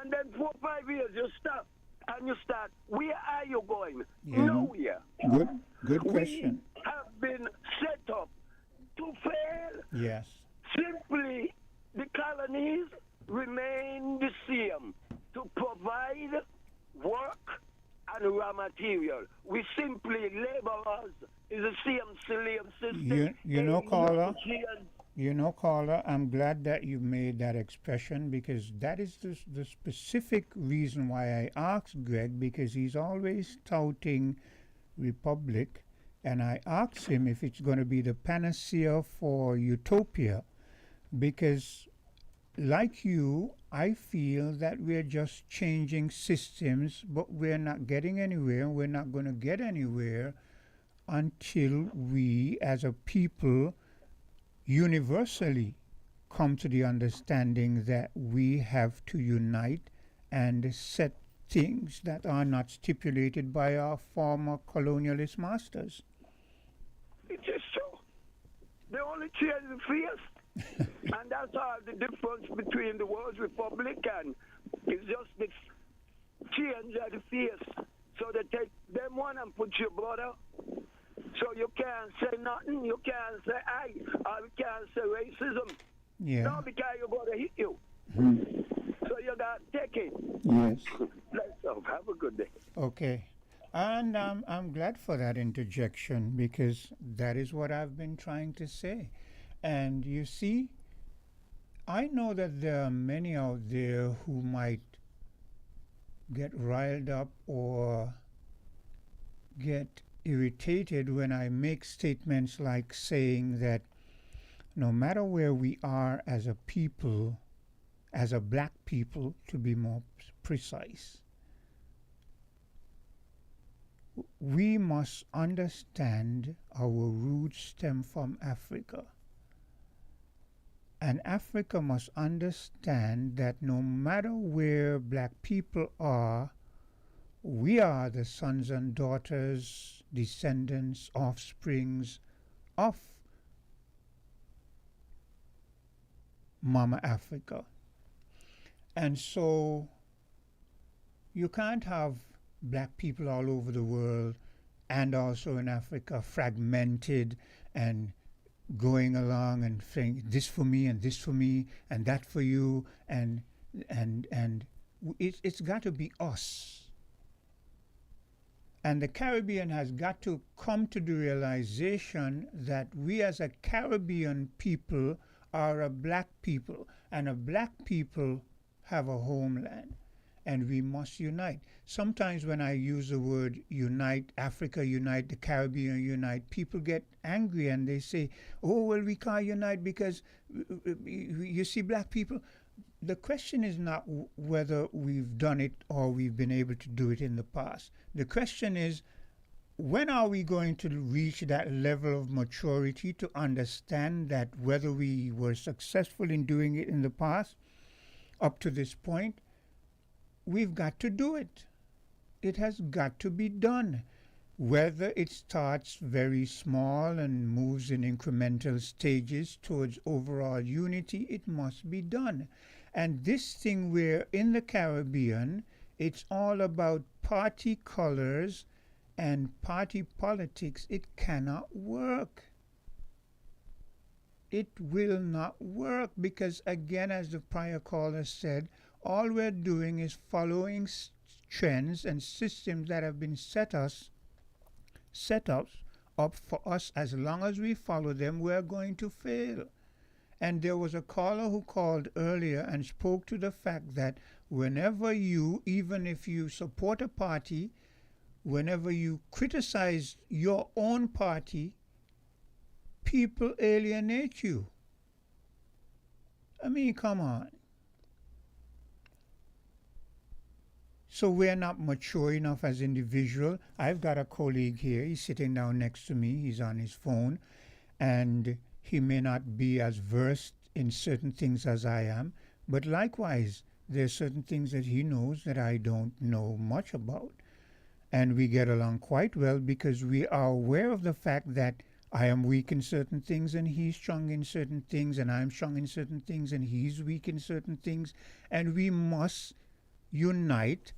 Speaker 10: And then 4 or 5 years, you stop. And you start. Where are you going?
Speaker 2: Yeah.
Speaker 10: Nowhere.
Speaker 2: Good question.
Speaker 10: We have been set up to fail.
Speaker 2: Yes.
Speaker 10: Simply, the colonies remain the same to provide work and raw material. We simply laborers is the same slave system.
Speaker 2: You know,
Speaker 10: Ain't
Speaker 2: caller.
Speaker 10: no change.
Speaker 2: You know, caller, I'm glad that you made that expression because that is the specific reason why I asked Greg, because he's always touting Republic, and I asked him if it's going to be the panacea for utopia, because like you, I feel that we're just changing systems, but we're not getting anywhere. We're not going to get anywhere until we, as a people, universally come to the understanding that we have to unite and set things that are not stipulated by our former colonialist masters.
Speaker 10: It is so. They only change the face. And that's all the difference between the world's republic and it's just the change of the face. So they take them one and put your brother. So you can't say nothing, you can't say I, or you can't say racism.
Speaker 2: Yeah.
Speaker 10: No, because you're going to hit you. So you got to take it.
Speaker 2: Yes.
Speaker 10: Let's have a good day.
Speaker 2: Okay. And I'm glad for that interjection because that is what I've been trying to say. And you see, I know that there are many out there who might get riled up or get irritated when I make statements like saying that no matter where we are as a people, as a black people to be more precise, we must understand our roots stem from Africa. And Africa must understand that no matter where black people are, we are the sons and daughters, descendants, offsprings of Mama Africa. And so you can't have black people all over the world and also in Africa fragmented and going along and saying this for me and this for me and that for you and it's got to be us. And the Caribbean has got to come to the realization that we as a Caribbean people are a black people, and a black people have a homeland, and we must unite. Sometimes when I use the word unite, Africa unite, the Caribbean unite, people get angry and they say, oh, well, we can't unite because you see black people. The question is not whether we've done it or we've been able to do it in the past. The question is, when are we going to reach that level of maturity to understand that whether we were successful in doing it in the past, up to this point, we've got to do it. It has got to be done. Whether it starts very small and moves in incremental stages towards overall unity, it must be done. And this thing where in the Caribbean, it's all about party colors and party politics. It cannot work. It will not work because, again, as the prior caller said, all we're doing is following trends and systems that have been set up for us. As long as we follow them, we're going to fail. And there was a caller who called earlier and spoke to the fact that whenever you, even if you support a party, whenever you criticize your own party, people alienate you. I mean, come on. So we're not mature enough as individuals. I've got a colleague here. He's sitting down next to me. He's on his phone. And he may not be as versed in certain things as I am. But likewise, there's certain things that he knows that I don't know much about. And we get along quite well because we are aware of the fact that I am weak in certain things and he's strong in certain things, and I'm strong in certain things and he's weak in certain things. And we must unite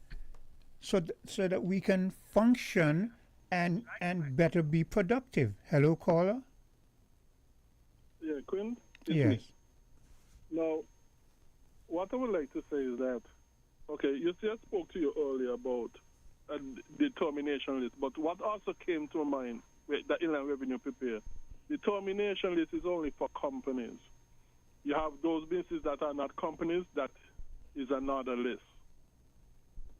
Speaker 2: so that we can function and better be productive. Hello, caller?
Speaker 4: Okay, Quint. It's
Speaker 2: Yes.
Speaker 4: me. Now, what I would like to say is that, okay, you see, I spoke to you earlier about the termination list, but what also came to mind with the Inland Revenue prepare, the termination list is only for companies. You have those businesses that are not companies, that is another list.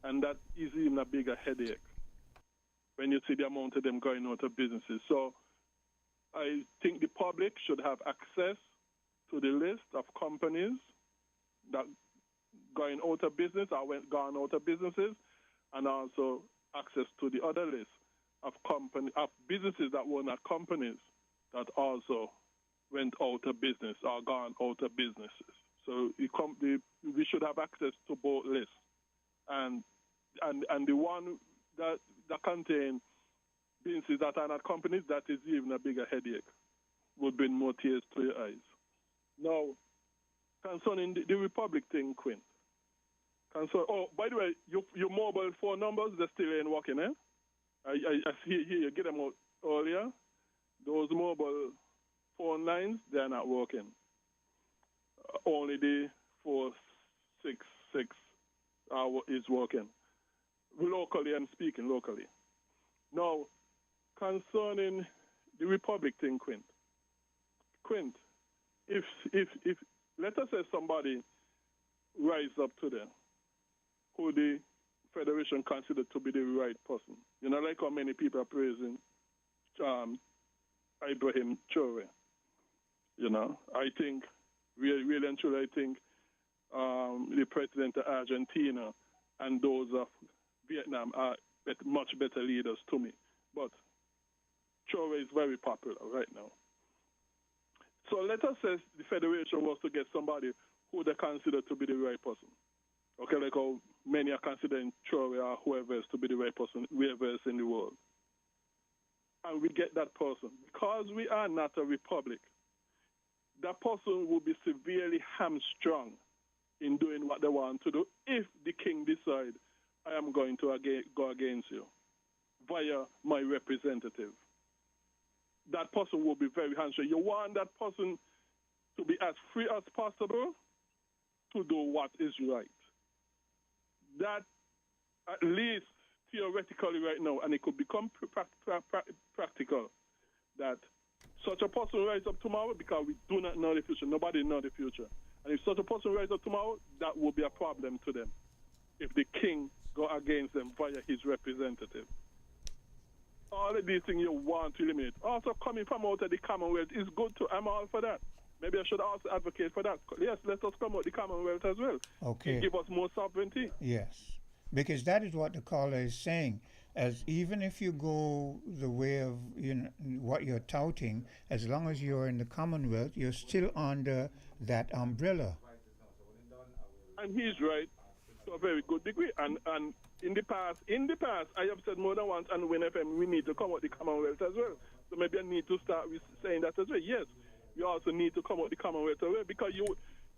Speaker 4: And that is even a bigger headache when you see the amount of them going out of businesses. So I think the public should have access to the list of companies that going out of business or went gone out of businesses, and also access to the other list of businesses that were not companies that also went out of business or gone out of businesses. So we should have access to both lists, and the one that contain businesses that are not companies, that is even a bigger headache, would bring more tears to your eyes. Now, concerning the Republic thing, Quinn. By the way, your mobile phone numbers, they still ain't working, eh? I see here you get them out earlier. Those mobile phone lines, they're not working. Only the 466 is working. Locally, I'm speaking locally. Now, concerning the Republic thing, Quint, if let us say somebody rise up to them who the Federation considered to be the right person, you know, like how many people are praising Ibrahim Traore, you know, I think, really and truly, I think the president of Argentina and those of Vietnam are much better leaders to me. But Traore is very popular right now. So let us say the Federation was to get somebody who they consider to be the right person. Okay, like how many are considering Traore or whoever else to be the right person, wherever else in the world. And we get that person. Because we are not a republic, that person will be severely hamstrung in doing what they want to do if the king decides, I am going to go against you via my representative. That person will be very hamstrung. You want that person to be as free as possible to do what is right. That, at least theoretically right now, and it could become practical, that such a person rise up tomorrow, because we do not know the future. Nobody knows the future. And if such a person rise up tomorrow, that will be a problem to them if the king go against them via his representative. All of these things you want to eliminate. Also, coming from out of the Commonwealth is good too. I'm all for that. Maybe I should also advocate for that. Yes, let us come out the Commonwealth as well.
Speaker 2: Okay.
Speaker 4: Give us more sovereignty.
Speaker 2: Yes, because that is what the caller is saying. As even if you go the way of what you're touting, as long as you're in the Commonwealth, you're still under that umbrella.
Speaker 4: And he's right to a very good degree. And in the past, I have said more than once, and WinFM, we need to come out the Commonwealth as well. So maybe I need to start with saying that as well. Yes, you also need to come out the Commonwealth as well, because you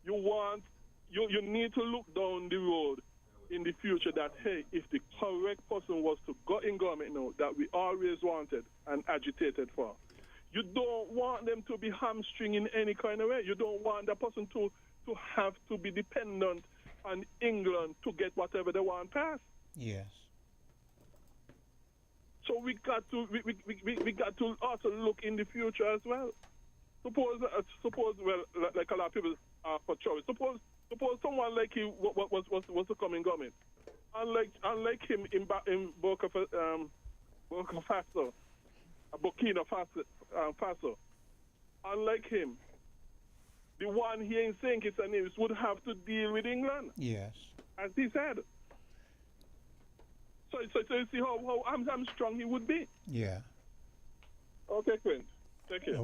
Speaker 4: need to look down the road in the future that, hey, if the correct person was to go in government now, that we always wanted and agitated for, you don't want them to be hamstring in any kind of way. You don't want that person to have to be dependent on England to get whatever they want passed.
Speaker 2: Yes.
Speaker 4: So we got to also look in the future as well. Suppose well, like a lot of people are for choice. Suppose someone like him was to come in government. Unlike him in Burkina Faso. Unlike him, the one here in St. Kitts and Nevis would have to deal with England.
Speaker 2: Yes.
Speaker 4: As he said. So you see how strong he would be.
Speaker 2: Yeah.
Speaker 4: Okay, Quinn. Thank you.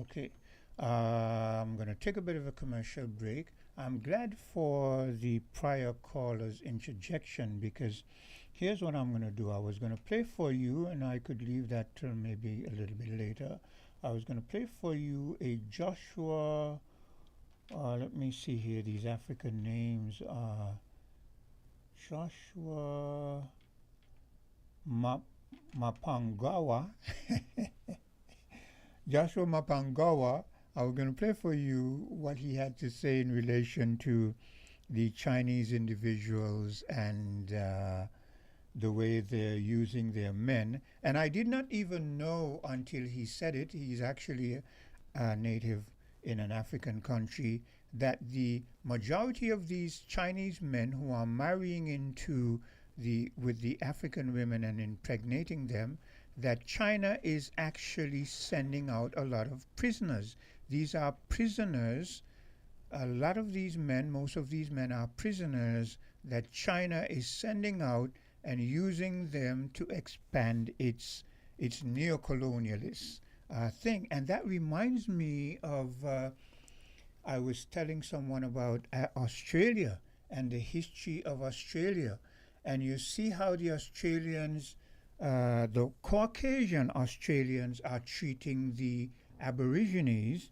Speaker 2: Okay. I'm going to take a bit of a commercial break. I'm glad for the prior caller's interjection, because here's what I'm going to do. I was going to play for you, and I could leave that till maybe a little bit later. I was going to play for you a Joshua, let me see here, these African names are Joshua Mapangawa. Joshua Mapangawa I was going to play for you what he had to say in relation to the Chinese individuals and the way they're using their men. And I did not even know until he said it. He's actually a native in an African country, that the majority of these Chinese men who are marrying into with the African women and impregnating them, that China is actually sending out a lot of prisoners. These are prisoners. A lot of these men, most of these men are prisoners that China is sending out and using them to expand its neocolonialist thing. And that reminds me of, I was telling someone about Australia and the history of Australia. And you see how the Australians, the Caucasian Australians, are treating the Aborigines,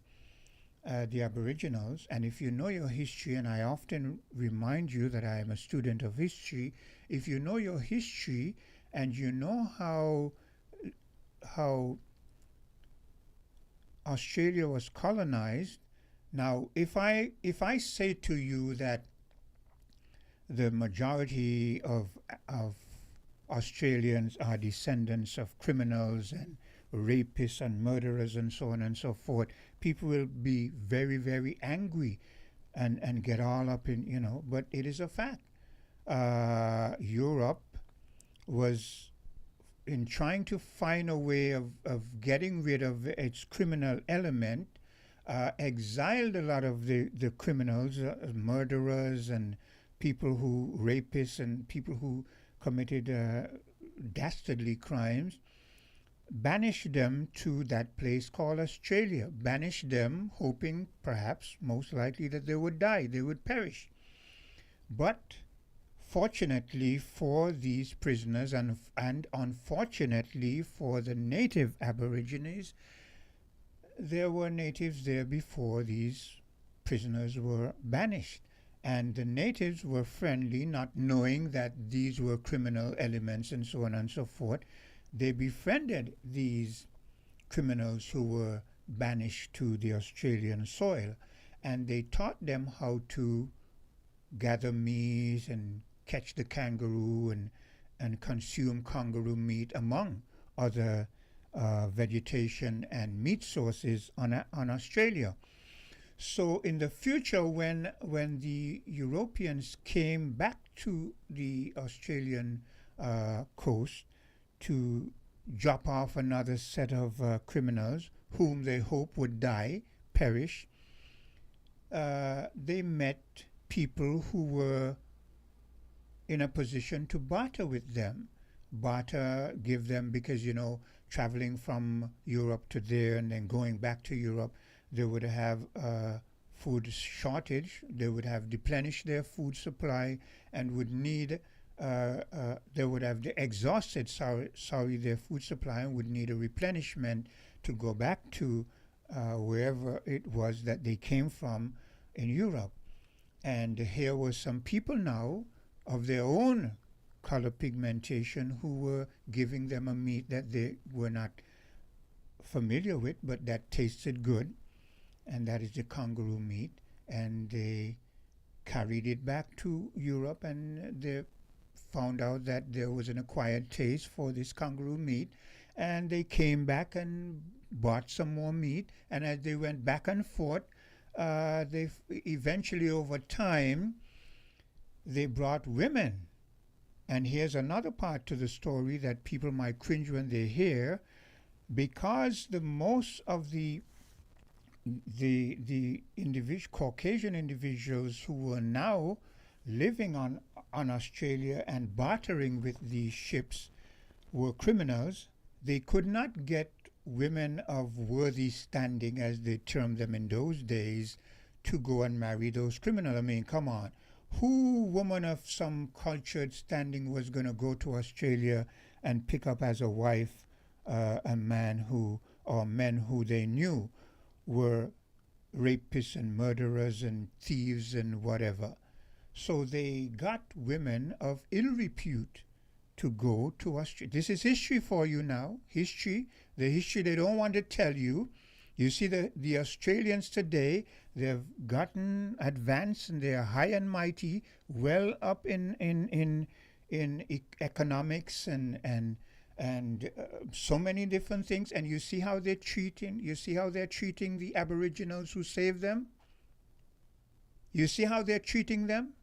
Speaker 2: the Aboriginals. And if you know your history, and I often remind you that I am a student of history, if you know your history and you know how Australia was colonized. Now, if I say to you that the majority of Australians are descendants of criminals and rapists and murderers and so on and so forth, people will be very, very angry and get all up in, but it is a fact. Europe was, in trying to find a way of getting rid of its criminal element, exiled a lot of the criminals, murderers and people who, rapists and people who committed dastardly crimes, banished them to that place called Australia, banished them hoping perhaps, most likely, that they would die, they would perish. But fortunately for these prisoners and unfortunately for the native Aborigines, there were natives there before these prisoners were banished. And the natives were friendly, not knowing that these were criminal elements and so on and so forth. They befriended these criminals who were banished to the Australian soil, and they taught them how to gather meat and catch the kangaroo and consume kangaroo meat, among other vegetation and meat sources on Australia. So in the future, when the Europeans came back to the Australian coast to drop off another set of criminals whom they hope would die, perish, they met people who were in a position to barter with them. Barter, give them, because, traveling from Europe to there and then going back to Europe, they would have food shortage. They would have deplenished their food supply and would need, they would have exhausted, their food supply, and would need a replenishment to go back to wherever it was that they came from in Europe. And here were some people now of their own color pigmentation who were giving them a meat that they were not familiar with, but that tasted good, and that is the kangaroo meat. And they carried it back to Europe, and they found out that there was an acquired taste for this kangaroo meat, and they came back and bought some more meat. And as they went back and forth, they eventually, over time, they brought women. And here's another part to the story that people might cringe when they hear, because the most of the Caucasian individuals who were now living on Australia and bartering with these ships were criminals. They could not get women of worthy standing, as they termed them in those days, to go and marry those criminals. I mean, come on. Who woman of some cultured standing was going to go to Australia and pick up as a wife a man who, or men who they knew were rapists and murderers and thieves and whatever? So they got women of ill repute to go to Australia. This is history for you now. History, the history they don't want to tell you, You see the Australians today, they've gotten advanced and they are high and mighty, well up in economics and so many different things. And you see how they're treating. You see how they're treating the Aboriginals who saved them. You see how they're treating them.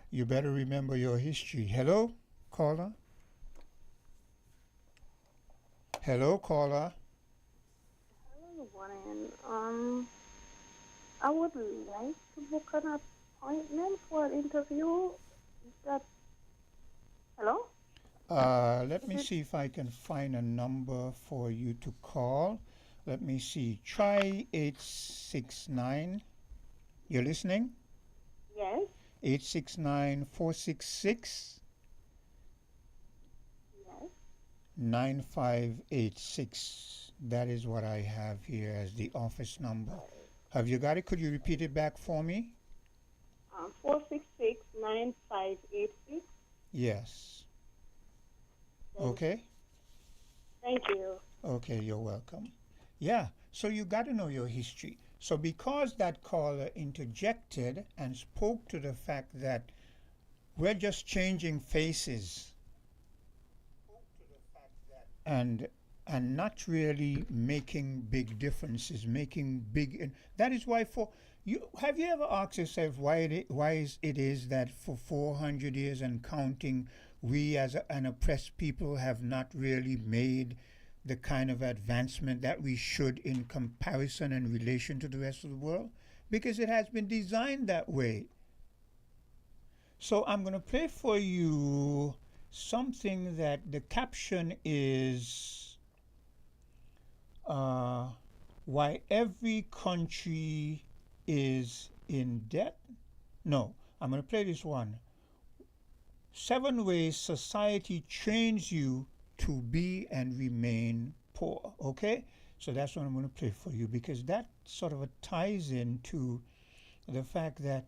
Speaker 2: You better remember your history. Hello, caller. Hello, caller.
Speaker 11: Hello, Brian. I would like to book an appointment for an interview. Is that... Hello?
Speaker 2: Let me see if I can find a number for you to call. Let me see. Try 869. You're listening?
Speaker 11: Yes.
Speaker 2: 869-466.
Speaker 11: Yes.
Speaker 2: 9586. That is what I have here as the office number. Have you got it? Could you repeat it back for me?
Speaker 11: 466-9586.
Speaker 2: Yes. Okay.
Speaker 11: Thank you.
Speaker 2: Okay, you're welcome. Yeah, so you got to know your history. So because that caller interjected and spoke to the fact that we're just changing faces and not really making big differences, making big... That is why for... Have you ever asked yourself why it is that for 400 years and counting, we as an oppressed people have not really made the kind of advancement that we should in comparison and relation to the rest of the world? Because it has been designed that way. So I'm going to play for you something that the caption is why every country is in debt. No, I'm going to play this one. 7 ways society trains you to be and remain poor. Okay? So that's what I'm going to play for you, because that sort of ties into the fact that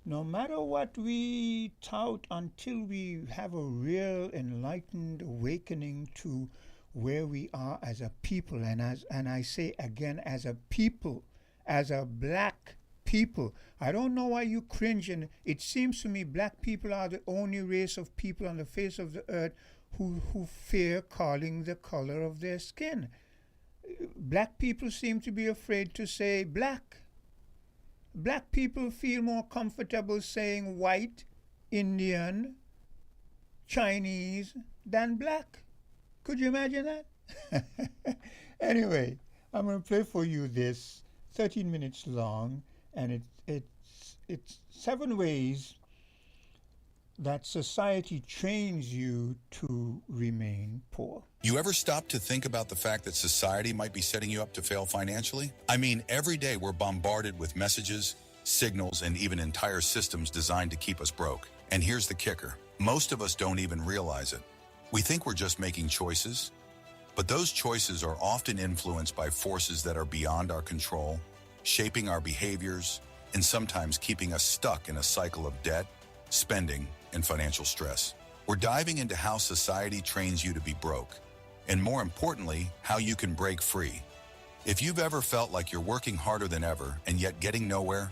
Speaker 2: no matter what we tout, until we have a real enlightened awakening to where we are as a people, and I say again, as a people, as a black people. I don't know why you cringe, and it seems to me black people are the only race of people on the face of the earth who fear calling the color of their skin. Black people seem to be afraid to say black. Black people feel more comfortable saying white, Indian, Chinese than black. Could you imagine that? Anyway, I'm going to play for you this 13 minutes long, and it's 7 ways that society trains you to remain poor.
Speaker 12: You ever stop to think about the fact that society might be setting you up to fail financially? I mean, every day we're bombarded with messages, signals, and even entire systems designed to keep us broke. And here's the kicker. Most of us don't even realize it. We think we're just making choices, but those choices are often influenced by forces that are beyond our control, shaping our behaviors, and sometimes keeping us stuck in a cycle of debt, spending, and financial stress. We're diving into how society trains you to be broke, and more importantly, how you can break free. If you've ever felt like you're working harder than ever and yet getting nowhere,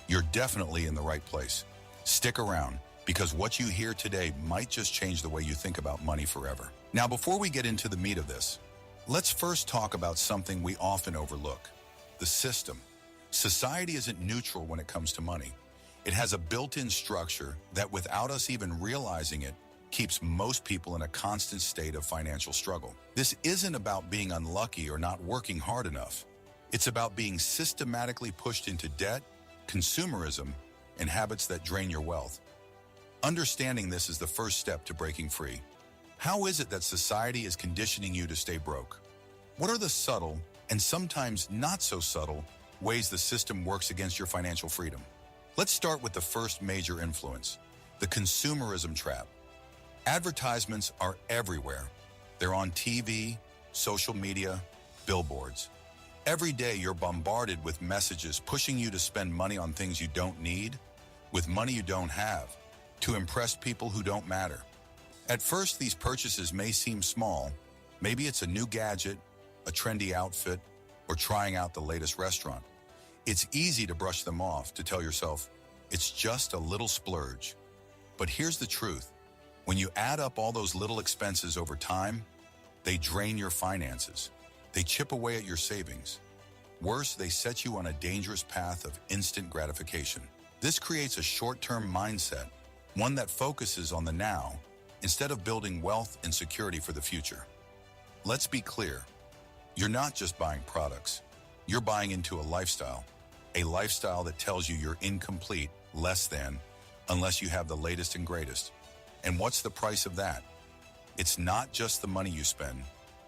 Speaker 12: you're definitely in the right place. Stick around, because what you hear today might just change the way you think about money forever. Now, before we get into the meat of this, let's first talk about something we often overlook: the system. Society isn't neutral when it comes to money. It has a built-in structure that, without us even realizing it, keeps most people in a constant state of financial struggle. This isn't about being unlucky or not working hard enough. It's about being systematically pushed into debt, consumerism, and habits that drain your wealth. Understanding this is the first step to breaking free. How is it that society is conditioning you to stay broke? What are the subtle, and sometimes not so subtle, ways the system works against your financial freedom? Let's start with the first major influence: the consumerism trap. Advertisements are everywhere. They're on TV, social media, billboards. Every day you're bombarded with messages pushing you to spend money on things you don't need, with money you don't have, to impress people who don't matter. At first, these purchases may seem small. Maybe it's a new gadget, a trendy outfit, or trying out the latest restaurant. It's easy to brush them off, to tell yourself, it's just a little splurge. But here's the truth. When you add up all those little expenses over time, they drain your finances. They chip away at your savings. Worse, they set you on a dangerous path of instant gratification. This creates a short-term mindset, one that focuses on the now, instead of building wealth and security for the future. Let's be clear. You're not just buying products. You're buying into a lifestyle that tells you you're incomplete, less than, unless you have the latest and greatest. And what's the price of that? It's not just the money you spend.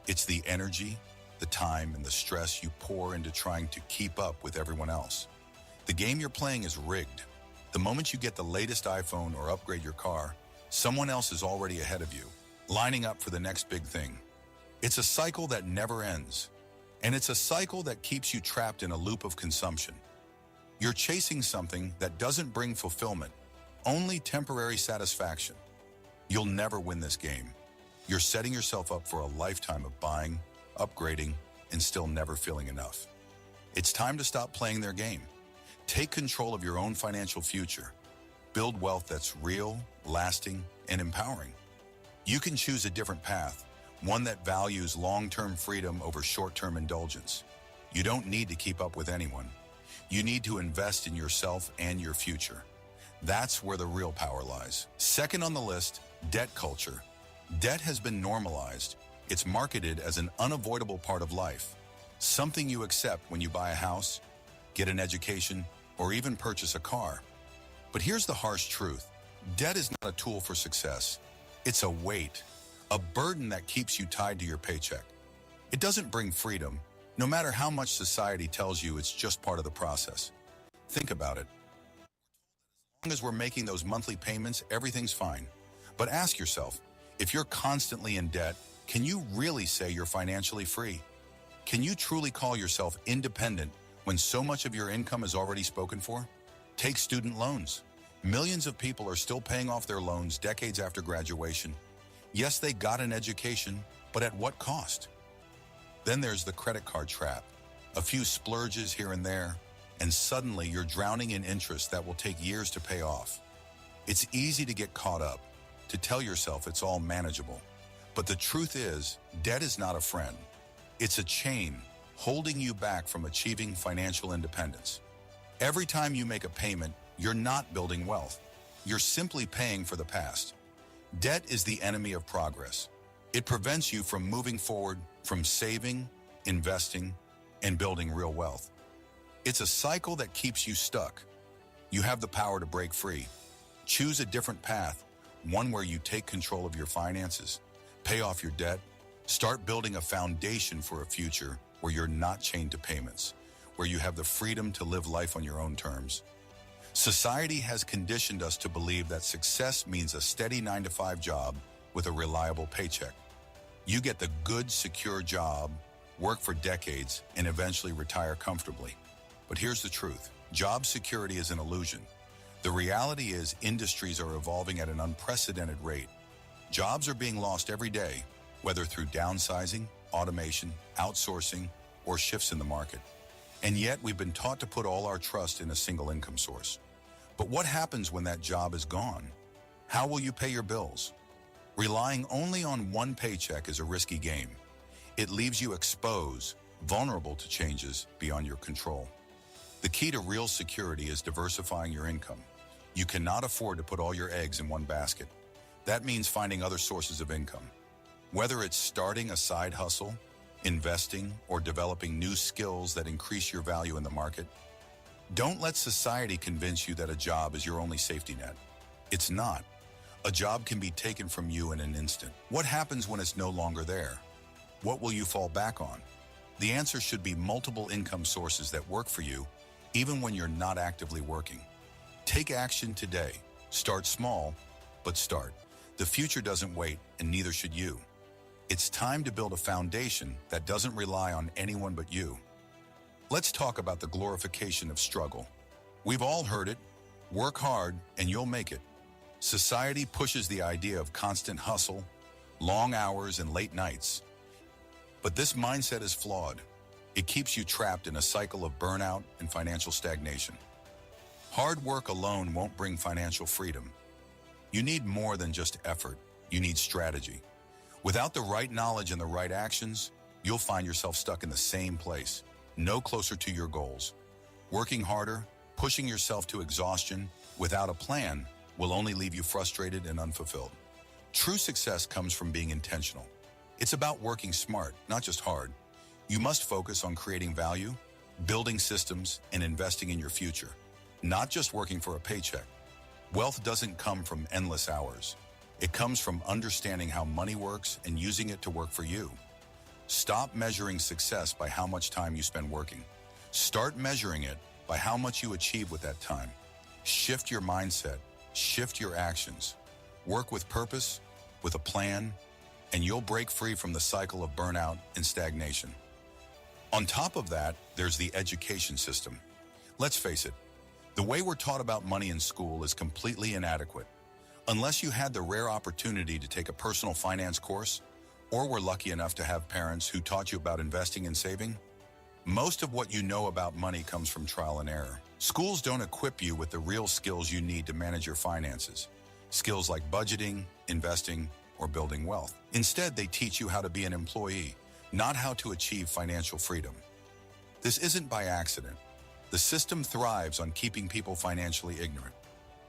Speaker 12: It's the energy, the time, and the stress you pour into trying to keep up with everyone else. The game you're playing is rigged. The moment you get the latest iPhone or upgrade your car, someone else is already ahead of you, lining up for the next big thing. It's a cycle that never ends. And it's a cycle that keeps you trapped in a loop of consumption. You're chasing something that doesn't bring fulfillment, only temporary satisfaction. You'll never win this game. You're setting yourself up for a lifetime of buying, upgrading, and still never feeling enough. It's time to stop playing their game. Take control of your own financial future. Build wealth that's real, lasting, and empowering. You can choose a different path, one that values long-term freedom over short-term indulgence. You don't need to keep up with anyone. You need to invest in yourself and your future. That's where the real power lies. Second on the list, debt culture. Debt has been normalized. It's marketed as an unavoidable part of life, something you accept when you buy a house, get an education, or even purchase a car. But here's the harsh truth. Debt is not a tool for success. It's a weight, a burden that keeps you tied to your paycheck. It doesn't bring freedom, no matter how much society tells you it's just part of the process. Think about it. As long as we're making those monthly payments, everything's fine. But ask yourself, if you're constantly in debt, can you really say you're financially free? Can you truly call yourself independent when so much of your income is already spoken for? Take student loans. Millions of people are still paying off their loans decades after graduation. Yes, they got an education, but at what cost? Then there's the credit card trap. A few splurges here and there, and suddenly you're drowning in interest that will take years to pay off. It's easy to get caught up, to tell yourself it's all manageable. But the truth is, debt is not a friend. It's a chain holding you back from achieving financial independence. Every time you make a payment, you're not building wealth. You're simply paying for the past. Debt is the enemy of progress. It prevents you from moving forward, from saving, investing, and building real wealth. It's a cycle that keeps you stuck. You have the power to break free. Choose a different path, one where you take control of your finances, pay off your debt, start building a foundation for a future where you're not chained to payments, where you have the freedom to live life on your own terms. Society has conditioned us to believe that success means a steady 9-to-5 job with a reliable paycheck. You get the good, secure job, work for decades, and eventually retire comfortably. But here's the truth. Job security is an illusion. The reality is industries are evolving at an unprecedented rate. Jobs are being lost every day, whether through downsizing, automation, outsourcing, or shifts in the market. And yet we've been taught to put all our trust in a single income source. But what happens when that job is gone? How will you pay your bills? Relying only on one paycheck is a risky game. It leaves you exposed, vulnerable to changes beyond your control. The key to real security is diversifying your income. You cannot afford to put all your eggs in one basket. That means finding other sources of income. Whether it's starting a side hustle, investing, or developing new skills that increase your value in the market, don't let society convince you that a job is your only safety net. It's not. A job can be taken from you in an instant. What happens when it's no longer there? What will you fall back on? The answer should be multiple income sources that work for you, even when you're not actively working. Take action today. Start small, but start. The future doesn't wait, and neither should you. It's time to build a foundation that doesn't rely on anyone but you. Let's talk about the glorification of struggle. We've all heard it. Work hard, and you'll make it. Society pushes the idea of constant hustle, long hours, and late nights. But this mindset is flawed. It keeps you trapped in a cycle of burnout and financial stagnation. Hard work alone won't bring financial freedom. You need more than just effort. You need strategy. Without the right knowledge and the right actions, you'll find yourself stuck in the same place, no closer to your goals. Working harder, pushing yourself to exhaustion, without a plan, will only leave you frustrated and unfulfilled. True success comes from being intentional. It's about working smart, not just hard. You must focus on creating value, building systems, and investing in your future, not just working for a paycheck. Wealth doesn't come from endless hours. It comes from understanding how money works and using it to work for you. Stop measuring success by how much time you spend working. Start measuring it by how much you achieve with that time. Shift your mindset, shift your actions. Work with purpose, with a plan, and you'll break free from the cycle of burnout and stagnation. On top of that, there's the education system. Let's face it, the way we're taught about money in school is completely inadequate. Unless you had the rare opportunity to take a personal finance course, or were lucky enough to have parents who taught you about investing and saving, most of what you know about money comes from trial and error. Schools don't equip you with the real skills you need to manage your finances. Skills like budgeting, investing, or building wealth. Instead, they teach you how to be an employee, not how to achieve financial freedom. This isn't by accident. The system thrives on keeping people financially ignorant.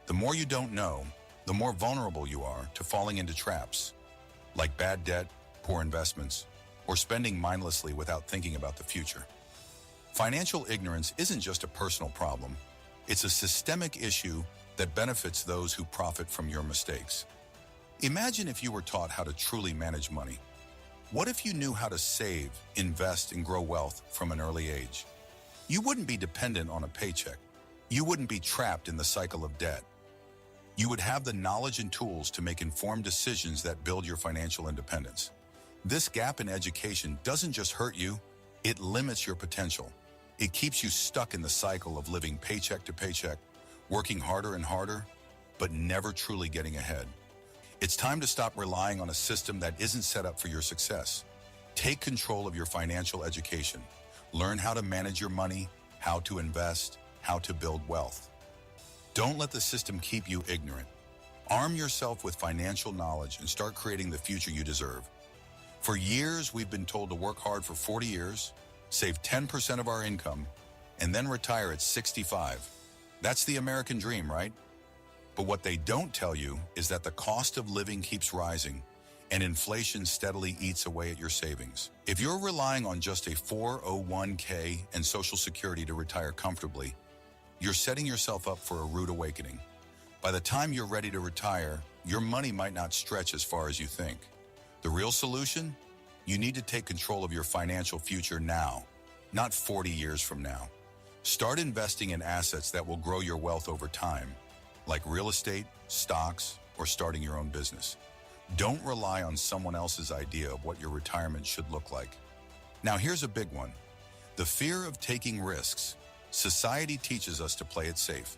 Speaker 12: The more you don't know, the more vulnerable you are to falling into traps, like bad debt, poor investments, or spending mindlessly without thinking about the future. Financial ignorance isn't just a personal problem. It's a systemic issue that benefits those who profit from your mistakes. Imagine if you were taught how to truly manage money. What if you knew how to save, invest, and grow wealth from an early age? You wouldn't be dependent on a paycheck. You wouldn't be trapped in the cycle of debt. You would have the knowledge and tools to make informed decisions that build your financial independence. This gap in education doesn't just hurt you, it limits your potential. It keeps you stuck in the cycle of living paycheck to paycheck, working harder and harder, but never truly getting ahead. It's time to stop relying on a system that isn't set up for your success. Take control of your financial education. Learn how to manage your money, how to invest, how to build wealth. Don't let the system keep you ignorant. Arm yourself with financial knowledge and start creating the future you deserve. For years, we've been told to work hard for 40 years, save 10% of our income, and then retire at 65. That's the American dream, right? But what they don't tell you is that the cost of living keeps rising and inflation steadily eats away at your savings. If you're relying on just a 401k and Social Security to retire comfortably, you're setting yourself up for a rude awakening. By the time you're ready to retire, your money might not stretch as far as you think. The real solution? You need to take control of your financial future now, not 40 years from now. Start investing in assets that will grow your wealth over time, like real estate, stocks, or starting your own business. Don't rely on someone else's idea of what your retirement should look like. Now here's a big one. The fear of taking risks. Society teaches us to play it safe.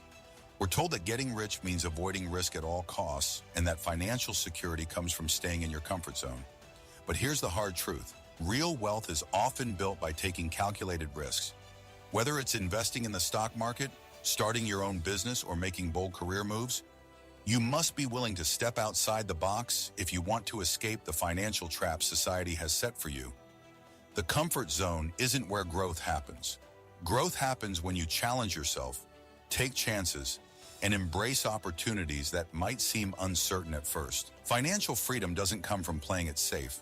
Speaker 12: We're told that getting rich means avoiding risk at all costs and that financial security comes from staying in your comfort zone. But here's the hard truth. Real wealth is often built by taking calculated risks. Whether it's investing in the stock market, starting your own business, or making bold career moves, you must be willing to step outside the box if you want to escape the financial traps society has set for you. The comfort zone isn't where growth happens. Growth happens when you challenge yourself, take chances, and embrace opportunities that might seem uncertain at first. Financial freedom doesn't come from playing it safe.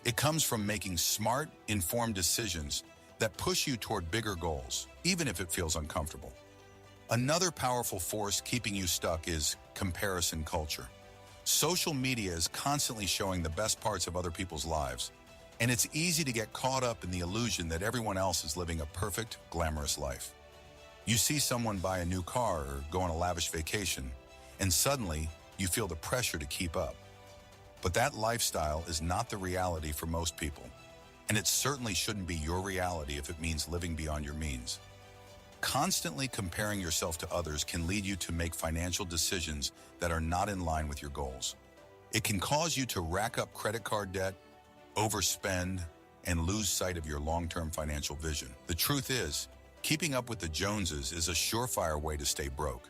Speaker 12: It comes from making smart, informed decisions that push you toward bigger goals, even if it feels uncomfortable. Another powerful force keeping you stuck is comparison culture. Social media is constantly showing the best parts of other people's lives, and it's easy to get caught up in the illusion that everyone else is living a perfect, glamorous life. You see someone buy a new car or go on a lavish vacation, and suddenly you feel the pressure to keep up. But that lifestyle is not the reality for most people, and it certainly shouldn't be your reality if it means living beyond your means. Constantly comparing yourself to others can lead you to make financial decisions that are not in line with your goals. It can cause you to rack up credit card debt, overspend, and lose sight of your long-term financial vision. The truth is, keeping up with the Joneses is a surefire way to stay broke.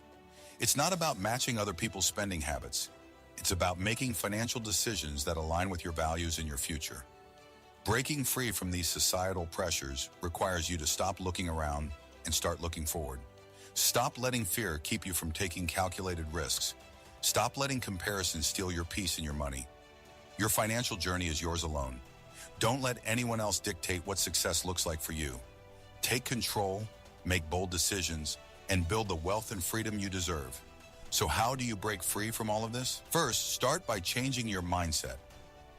Speaker 12: It's not about matching other people's spending habits. It's about making financial decisions that align with your values and your future. Breaking free from these societal pressures requires you to stop looking around and start looking forward. Stop letting fear keep you from taking calculated risks. Stop letting comparison steal your peace and your money. Your financial journey is yours alone. Don't let anyone else dictate what success looks like for you. Take control, make bold decisions, and build the wealth and freedom you deserve. So how do you break free from all of this? First, start by changing your mindset.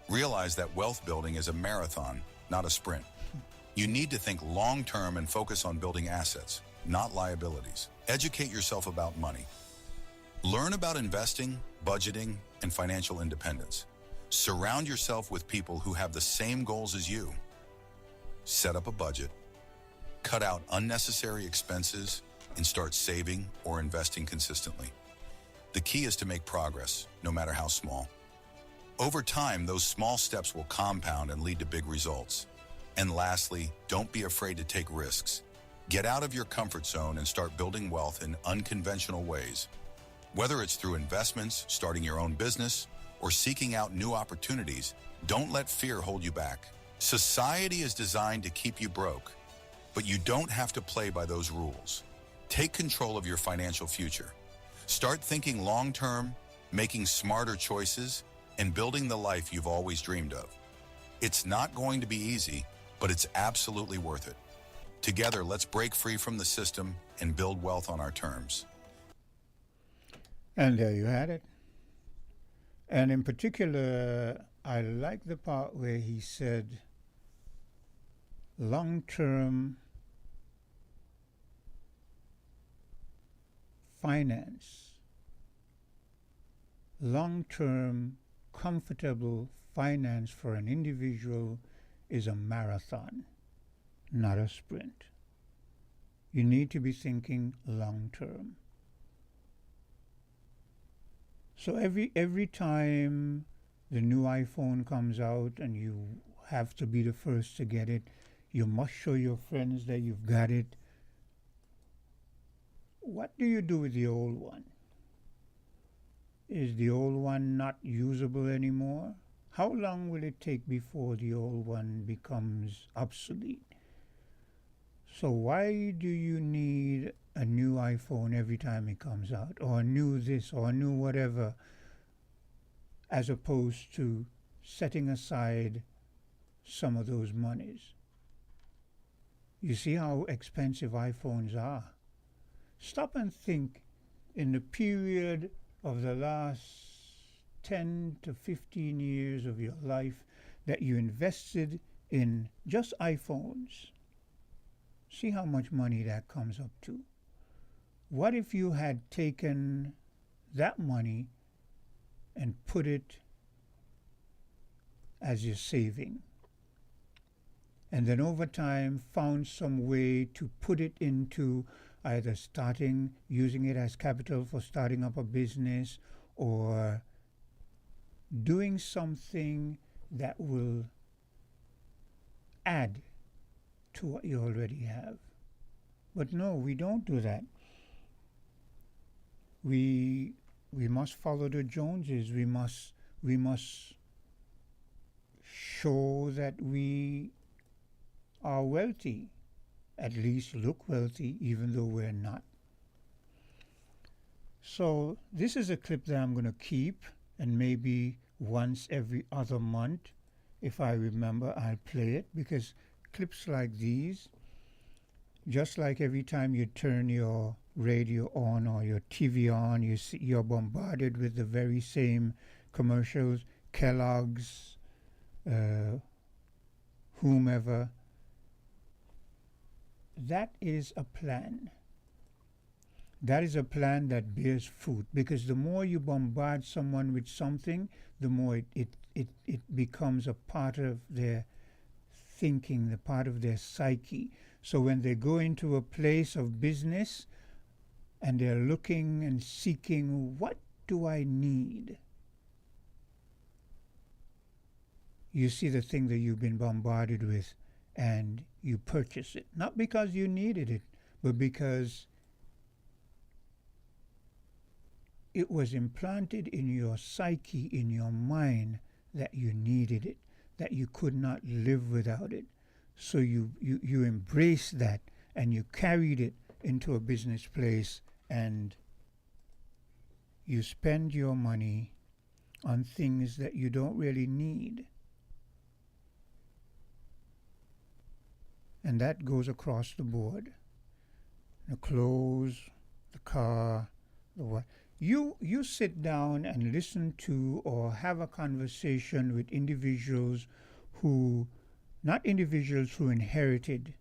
Speaker 12: Realize that wealth building is a marathon, not a sprint. You need to think long-term and focus on building assets, not liabilities. Educate yourself about money. Learn about investing, budgeting, and financial independence. Surround yourself with people who have the same goals as you. Set up a budget. Cut out unnecessary expenses and start saving or investing consistently. The key is to make progress, no matter how small. Over time, those small steps will compound and lead to big results. And lastly, don't be afraid to take risks. Get out of your comfort zone and start building wealth in unconventional ways. Whether it's through investments, starting your own business, or seeking out new opportunities, don't let fear hold you back. Society is designed to keep you broke, but you don't have to play by those rules. Take control of your financial future. Start thinking long-term, making smarter choices, and building the life you've always dreamed of. It's not going to be easy, but it's absolutely worth it. Together, let's break free from the system and build wealth on our terms.
Speaker 2: And there you had it. And in particular, I like the part where he said long-term finance, long-term comfortable finance for an individual is a marathon, not a sprint. You need to be thinking long-term. So every time the new iPhone comes out and you have to be the first to get it, you must show your friends that you've got it. What do you do with the old one? Is the old one not usable anymore? How long will it take before the old one becomes obsolete? So why do you need a new iPhone every time it comes out, or a new this, or a new whatever, as opposed to setting aside some of those monies? You see how expensive iPhones are. Stop and think, in the period of the last 10 to 15 years of your life that you invested in just iPhones. See how much money that comes up to. What if you had taken that money and put it as your saving, and then over time found some way to put it into either using it as capital for starting up a business, or doing something that will add to what you already have? But no, we don't do that. We must follow the Joneses. We must show that we are wealthy, at least look wealthy, even though we're not. So this is a clip that I'm going to keep, and maybe once every other month, if I remember, I'll play it, because clips like these, just like every time you turn your radio on or your TV on, you're bombarded with the very same commercials, Kellogg's, whomever. That is a plan. That is a plan that bears fruit, because the more you bombard someone with something, the more it becomes a part of their thinking, the part of their psyche. So when they go into a place of business and they're looking and seeking, what do I need? you see the thing that you've been bombarded with and you purchase it. Not because you needed it, but because it was implanted in your psyche, in your mind, that you needed it, that you could not live without it. So you embraced that and you carried it into a business place and you spend your money on things that you don't really need. And that goes across the board. The clothes, the car, the what. You sit down and listen to or have a conversation with individuals who, not individuals who inherited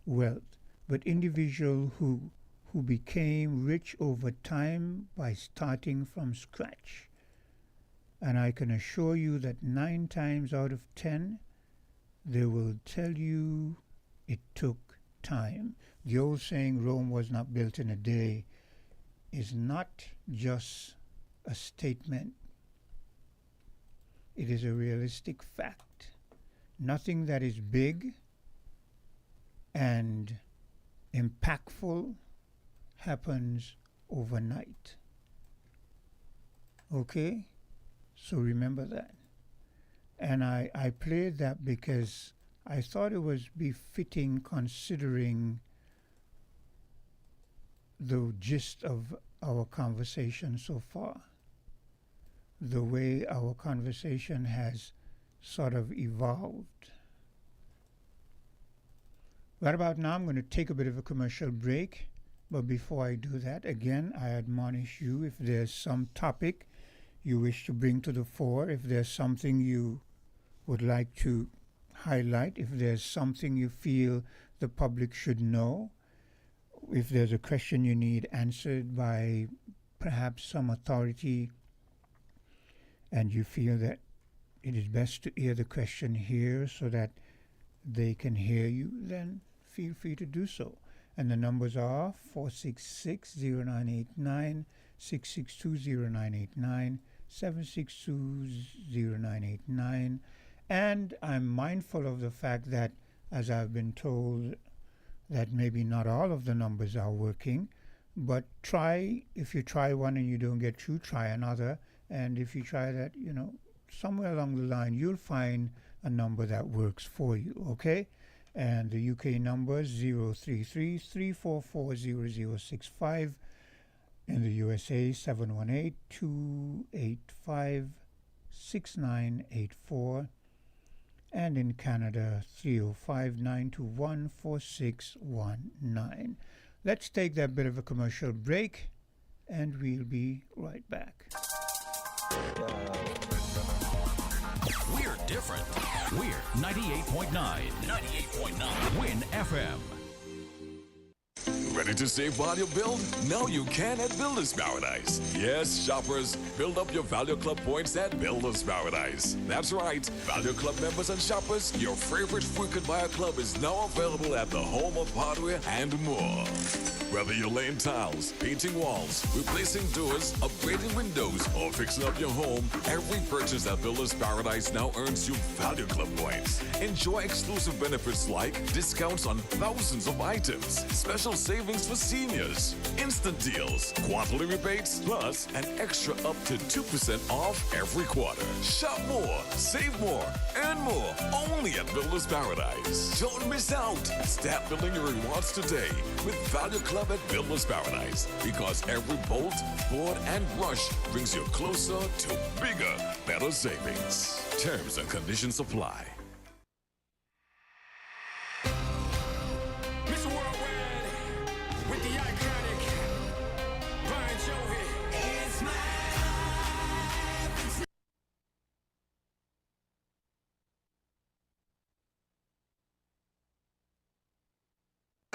Speaker 2: wealth, but individuals who became rich over time by starting from scratch. And I can assure you that 9 times out of 10, they will tell you it took time. The old saying, Rome was not built in a day, is not just a statement. It is a realistic fact. Nothing that is big and impactful happens overnight. Okay? So remember that. And I played that because I thought it was befitting considering the gist of our conversation so far. The way our conversation has sort of evolved. Right about now, I'm going to take a bit of a commercial break. But before I do that, again, I admonish you, if there's some topic you wish to bring to the fore, if there's something you would like to highlight, if there's something you feel the public should know, if there's a question you need answered by perhaps some authority and you feel that it is best to hear the question here so that they can hear you, then feel free to do so. And the numbers are 466-0989, 662-0989, 762-0989. And I'm mindful of the fact that, as I've been told, that maybe not all of the numbers are working, but if you try one and you don't get through, try another. And if you try that, somewhere along the line, you'll find a number that works for you, okay? And the UK number is 033-344-0065. In the USA, 718-285-6984. And in Canada, 305-921-4619. Let's take that bit of a commercial break, and we'll be right back.
Speaker 13: We're different. We're 98.9. 98.9. Win FM.
Speaker 14: Ready to save while you build? Now you can at Builders Paradise. Yes, shoppers, build up your Value Club points at Builders Paradise. That's right, Value Club members and shoppers, your favorite frequent buyer club is now available at the home of hardware and more. Whether you're laying tiles, painting walls, replacing doors, upgrading windows, or fixing up your home, every purchase at Builders Paradise now earns you Value Club points. Enjoy exclusive benefits like discounts on thousands of items, special savings for seniors, instant deals, quarterly rebates, plus an extra up to 2% off every quarter. Shop more, save more, earn more, only at Builders Paradise. Don't miss out. Start building your rewards today with Value Club at Builders Paradise, because every bolt, board, and brush brings you closer to bigger, better savings. Terms and conditions apply.
Speaker 8: Mr. Worldwide with the iconic Brian Jovi. It's my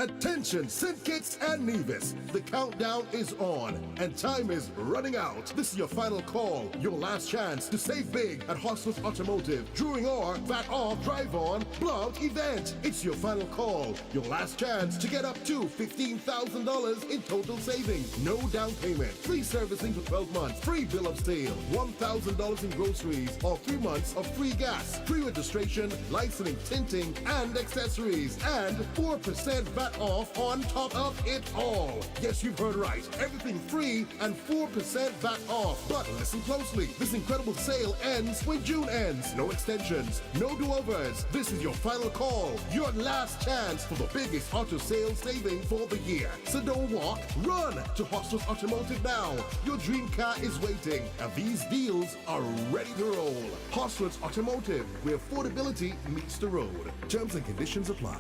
Speaker 15: Attention, syndicates and Nevis. The countdown is on and time is running out. This is your final call, your last chance to save big at Hostos Automotive during our VAT Off Drive On Blowout event. It's your final call, your last chance to get up to $15,000 in total savings. No down payment, free servicing for 12 months, free bill of sale, $1,000 in groceries, or 3 months of free gas, free registration, licensing, tinting, and accessories, and 4% VAT off on top of it all. Yes, you've heard right. Everything free and 4% VAT off. But listen closely. This incredible sale ends when June ends. No extensions, no do-overs. This is your final call, your last chance for the biggest auto sales saving for the year. So don't walk, run to Hostos Automotive now. Your dream car is waiting, and these deals are ready to roll. Hostos Automotive, where affordability meets the road. Terms and conditions apply.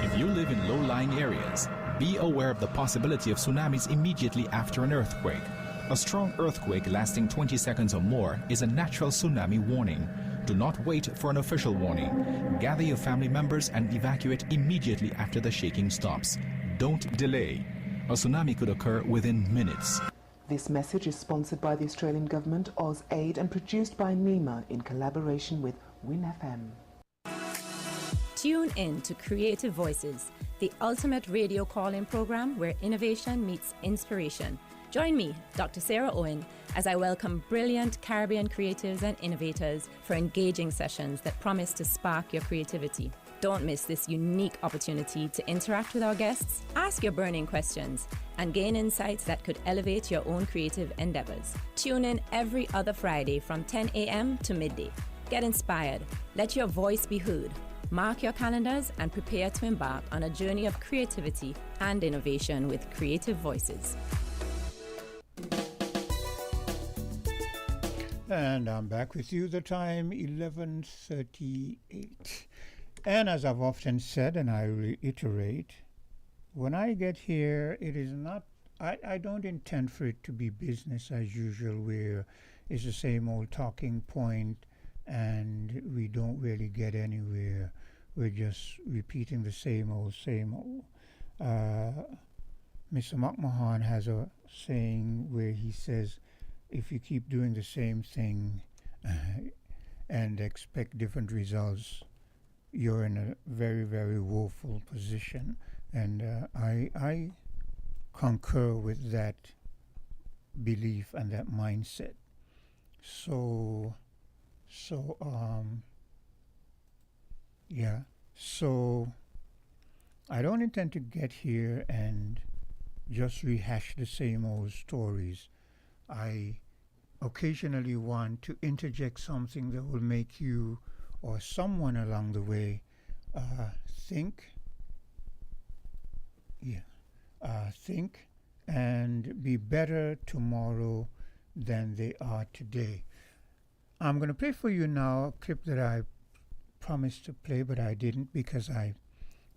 Speaker 16: If you live in low-lying areas, be aware of the possibility of tsunamis immediately after an earthquake. A strong earthquake lasting 20 seconds or more is a natural tsunami warning. Do not wait for an official warning. Gather your family members and evacuate immediately after the shaking stops. Don't delay. A tsunami could occur within minutes.
Speaker 17: This message is sponsored by the Australian Government, AusAid, and produced by NEMA in collaboration with winnfm.
Speaker 18: Tune in to Creative Voices, the ultimate radio call-in program where innovation meets inspiration. Join me, Dr. Sarah Owen, as I welcome brilliant Caribbean creatives and innovators for engaging sessions that promise to spark your creativity. Don't miss this unique opportunity to interact with our guests, ask your burning questions, and gain insights that could elevate your own creative endeavors. Tune in every other Friday from 10 a.m. to midday. Get inspired. Let your voice be heard. Mark your calendars and prepare to embark on a journey of creativity and innovation with Creative Voices.
Speaker 2: And I'm back with you. The time 11:38. And as I've often said, and I reiterate, when I get here, it is not, I don't intend for it to be business as usual, where it's the same old talking point and we don't really get anywhere. We're just repeating the same old, same old. Mr. McMahon has a saying where he says, if you keep doing the same thing and expect different results, you're in a very, very woeful position. And I concur with that belief and that mindset. So I don't intend to get here and just rehash the same old stories. I occasionally want to interject something that will make you or someone along the way think and be better tomorrow than they are today. I'm going to play for you now a clip that I promised to play, but I didn't because I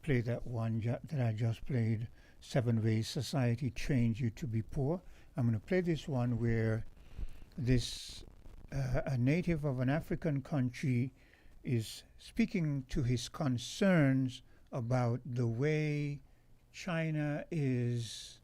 Speaker 2: played that one that I just played, 7 Ways Society Trains You to Be Poor. I'm going to play this one where this a native of an African country is speaking to his concerns about the way China is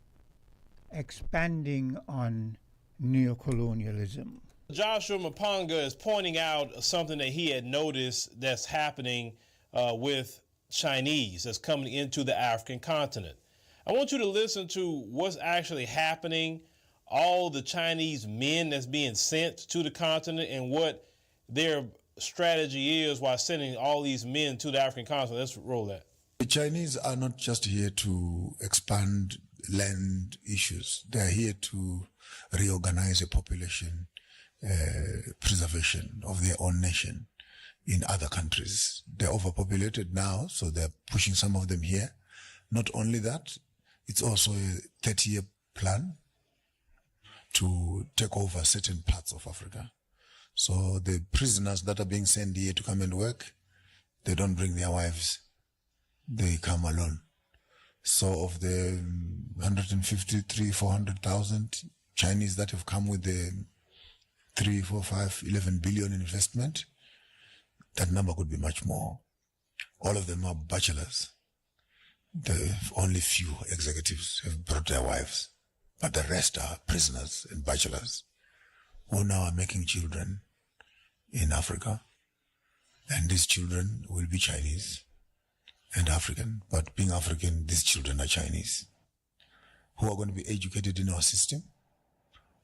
Speaker 2: expanding on neocolonialism.
Speaker 19: Joshua Mapanga is pointing out something that he had noticed that's happening with Chinese that's coming into the African continent. I want you to listen to what's actually happening, all the Chinese men that's being sent to the continent and what their strategy is while sending all these men to the African continent. Let's roll that.
Speaker 20: The Chinese are not just here to expand land issues. They are here to reorganize a population preservation of their own nation in other countries. They're overpopulated now, so they're pushing some of them here. Not only that, it's also a 30-year plan to take over certain parts of Africa. So the prisoners that are being sent here to come and work, they don't bring their wives. They come alone. So of the 153, 400,000 Chinese that have come with the 3, 4, 5, 11 billion investment, that number could be much more. All of them are bachelors. Only few executives have brought their wives, but the rest are prisoners and bachelors who now are making children in Africa. And these children will be Chinese and African, but being African, these children are Chinese, who are going to be educated in our system,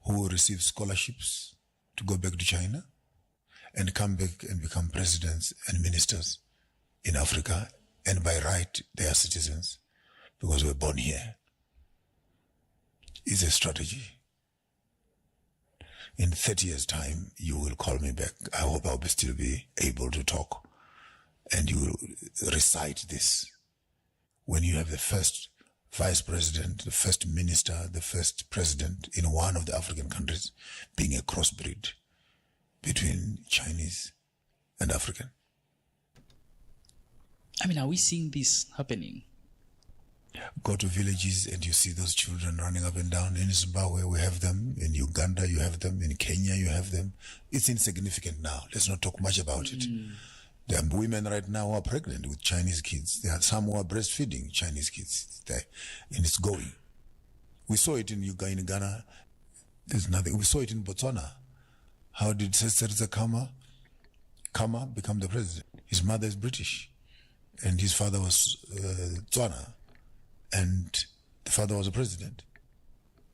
Speaker 20: who will receive scholarships to go back to China and come back and become presidents and ministers in Africa, and by right, they are citizens because we're born here. It's a strategy. In 30 years' time, you will call me back. I hope I'll still be able to talk. And you will recite this. When you have the first vice president, the first minister, the first president in one of the African countries being a crossbreed between Chinese and African.
Speaker 21: I mean, are we seeing this happening?
Speaker 20: Go to villages and you see those children running up and down. In Zimbabwe, we have them. In Uganda, you have them. In Kenya, you have them. It's insignificant now. Let's not talk much about it. There are women right now who are pregnant with Chinese kids. There are some who are breastfeeding Chinese kids. It's there, and it's going. We saw it in Ghana. There's nothing. We saw it in Botswana. How did Cesar Kama become the president? His mother is British, and his father was Tswana, and the father was a president.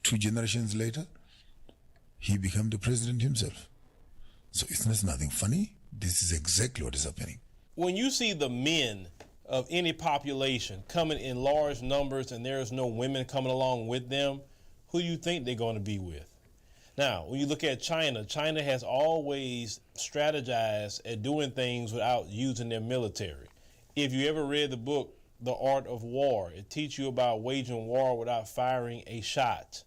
Speaker 20: 2 generations later, he became the president himself. So it's nothing funny. This is exactly what is happening.
Speaker 19: When you see the men of any population coming in large numbers and there's no women coming along with them, who do you think they're going to be with? Now, when you look at China, China has always strategized at doing things without using their military. If you ever read the book, The Art of War, it teaches you about waging war without firing a shot.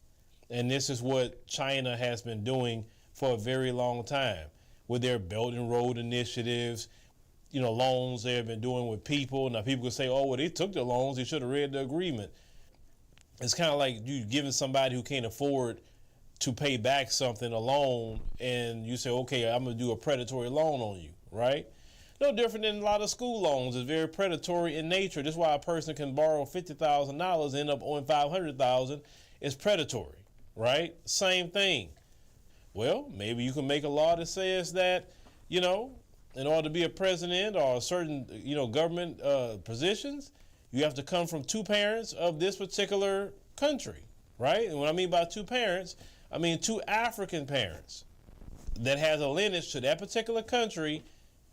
Speaker 19: And this is what China has been doing for a very long time with their Belt and Road initiatives, loans they have been doing with people. Now, people can say, oh, well, they took the loans. They should have read the agreement. It's kind of like you giving somebody who can't afford to pay back something, a loan, and you say, okay, I'm going to do a predatory loan on you, right? No different than a lot of school loans. It's very predatory in nature. That's why a person can borrow $50,000, end up owing $500,000. It's predatory, right? Same thing. Well, maybe you can make a law that says that, in order to be a president or certain, government positions, you have to come from 2 parents of this particular country, right? And what I mean by 2 parents, I mean 2 African parents that has a lineage to that particular country,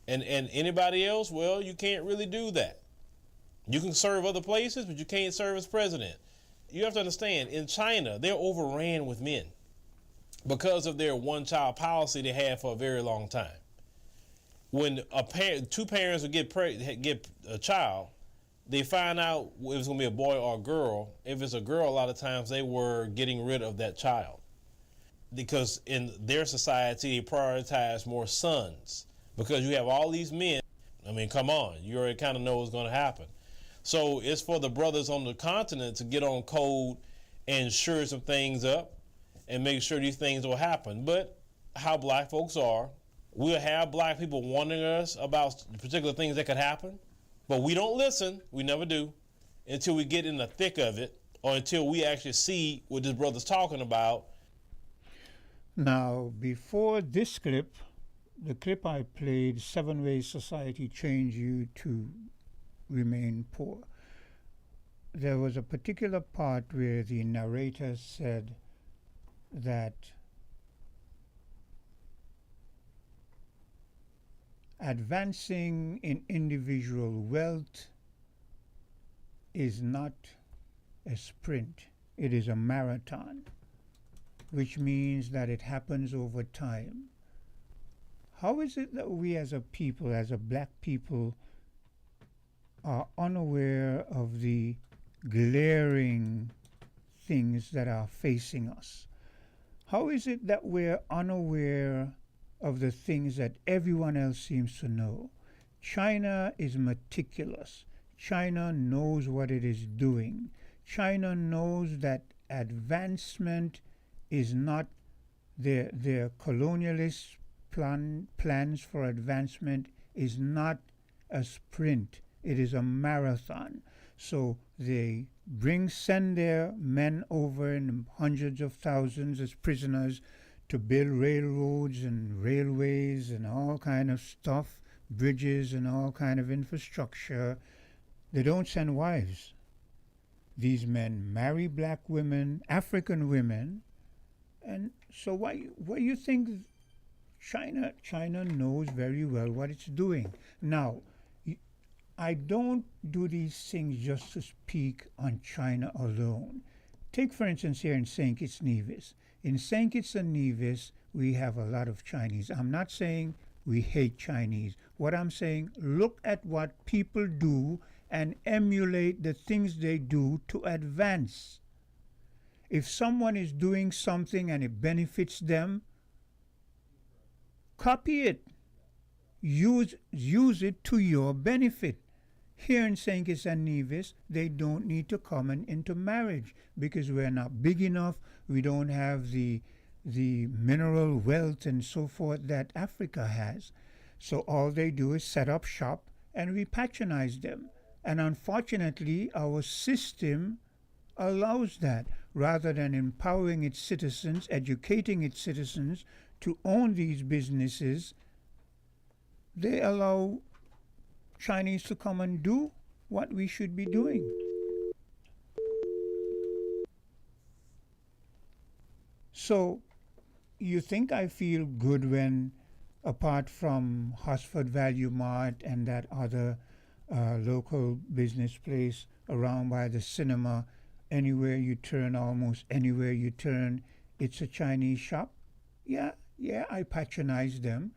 Speaker 19: and anybody else, well, you can't really do that. You can serve other places, but you can't serve as president. You have to understand, in China, they're overran with men because of their one-child policy they had for a very long time. When 2 parents would get a child, they find out if it's going to be a boy or a girl. If it's a girl, a lot of times they were getting rid of that child because in their society, they prioritize more sons because you have all these men. I mean, come on, you already kind of know what's going to happen. So it's for the brothers on the continent to get on code and shore some things up and make sure these things will happen. But how black folks are, we'll have black people warning us about particular things that could happen, but we don't listen. We never do until we get in the thick of it or until we actually see what this brother's talking about.
Speaker 2: Now, before this clip, the clip I played, 7 Ways Society Changed You to Remain Poor, there was a particular part where the narrator said that advancing in individual wealth is not a sprint, it is a marathon, which means that it happens over time. How is it that we as a people, as a black people, are unaware of the glaring things that are facing us? How is it that we're unaware of the things that everyone else seems to know? China is meticulous. China knows what it is doing. China knows that advancement is not Their colonialist plans for advancement is not a sprint, it is a marathon. So they send their men over in hundreds of thousands as prisoners to build railroads and railways and all kind of stuff, bridges and all kind of infrastructure. They don't send wives. These men marry black women, African women, and so why you think China knows very well what it's doing. Now, I don't do these things just to speak on China alone. Take, for instance, here in St. Kitts Nevis. In St. Kitts and Nevis, we have a lot of Chinese. I'm not saying we hate Chinese. What I'm saying, look at what people do and emulate the things they do to advance. If someone is doing something and it benefits them, copy it. Use it to your benefit. Here in St. Kitts and Nevis, they don't need to come into marriage because we're not big enough. We don't have the mineral wealth and so forth that Africa has. So all they do is set up shop and we patronize them. And unfortunately, our system allows that rather than empowering its citizens, educating its citizens to own these businesses. They allow Chinese to come and do what we should be doing. So, you think I feel good when, apart from Hosford Value Mart and that other local business place around by the cinema, anywhere you turn, almost anywhere you turn, it's a Chinese shop? Yeah, I patronize them.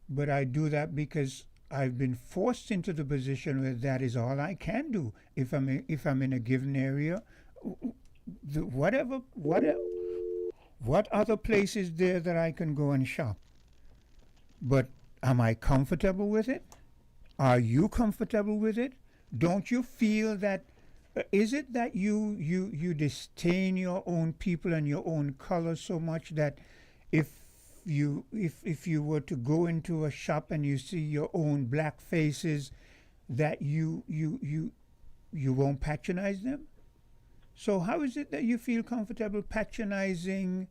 Speaker 2: But I do that because I've been forced into the position where that is all I can do. If I'm in a given area, what other place is there that I can go and shop? But am I comfortable with it? Are you comfortable with it? Don't you feel that? Is it that you disdain your own people and your own color so much that if you were to go into a shop and you see your own black faces, that you won't patronize them? So how is it that you feel comfortable patronizing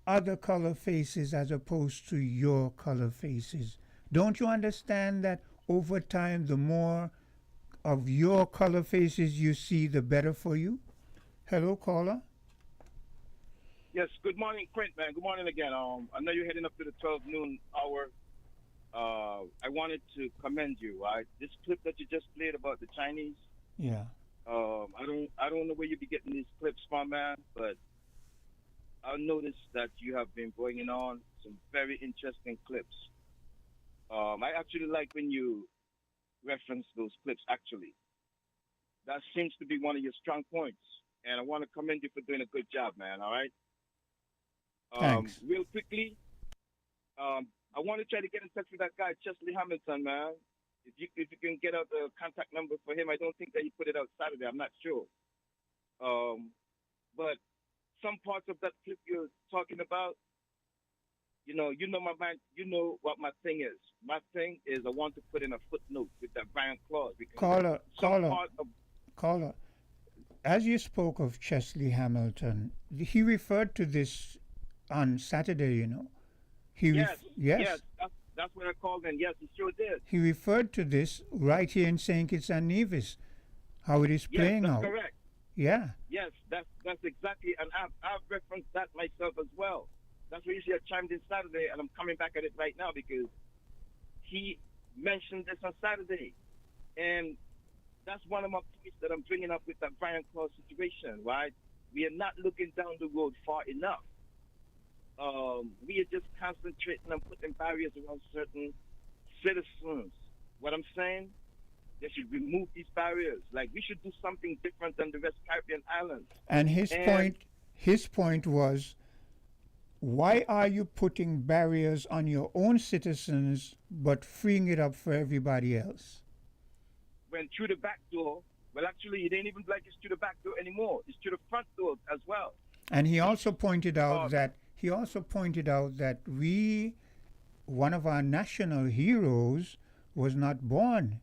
Speaker 2: other color faces as opposed to your color faces? Don't you understand that over time, the more of your color faces you see, the better for you? Hello, caller.
Speaker 1: Yes, good morning, Quint, man. Good morning again. I know you're heading up to the 12 noon hour. I wanted to commend you. This clip that you just played about the Chinese.
Speaker 2: Yeah.
Speaker 1: I don't know where you be getting these clips from, man, but I noticed that you have been bringing on some very interesting clips. I actually like when you reference those clips, actually. That seems to be one of your strong points, and I want to commend you for doing a good job, man, all right?
Speaker 2: Thanks.
Speaker 1: Real quickly, I want to try to get in touch with that guy, Chesley Hamilton, man. If you can get out the contact number for him, I don't think that he put it out Saturday. I'm not sure. But some parts of that clip you're talking about, you know my mind. You know what my thing is. My thing is I want to put in a footnote with that Brian clause.
Speaker 2: Caller. As you spoke of Chesley Hamilton, he referred to this on Saturday. You know.
Speaker 1: Yes. That's what I called in. Yes, he sure did.
Speaker 2: He referred to this right here in St. Kitts and Nevis, how it is playing out.
Speaker 1: Yes, correct.
Speaker 2: Yeah.
Speaker 1: Yes, that's exactly, and I've referenced that myself as well. That's why you see I chimed in Saturday, and I'm coming back at it right now because he mentioned this on Saturday, and that's one of my points that I'm bringing up with that Brian Claus situation, right? We are not looking down the road far enough. We are just concentrating on putting barriers around certain citizens. What I'm saying, they should remove these barriers. Like, we should do something different than the West Caribbean islands.
Speaker 2: And his point was, why are you putting barriers on your own citizens but freeing it up for everybody else?
Speaker 1: When through the back door, well, actually, it ain't even like it's through the back door anymore. It's through the front door as well.
Speaker 2: And he also pointed out that he also pointed out that one of our national heroes was not born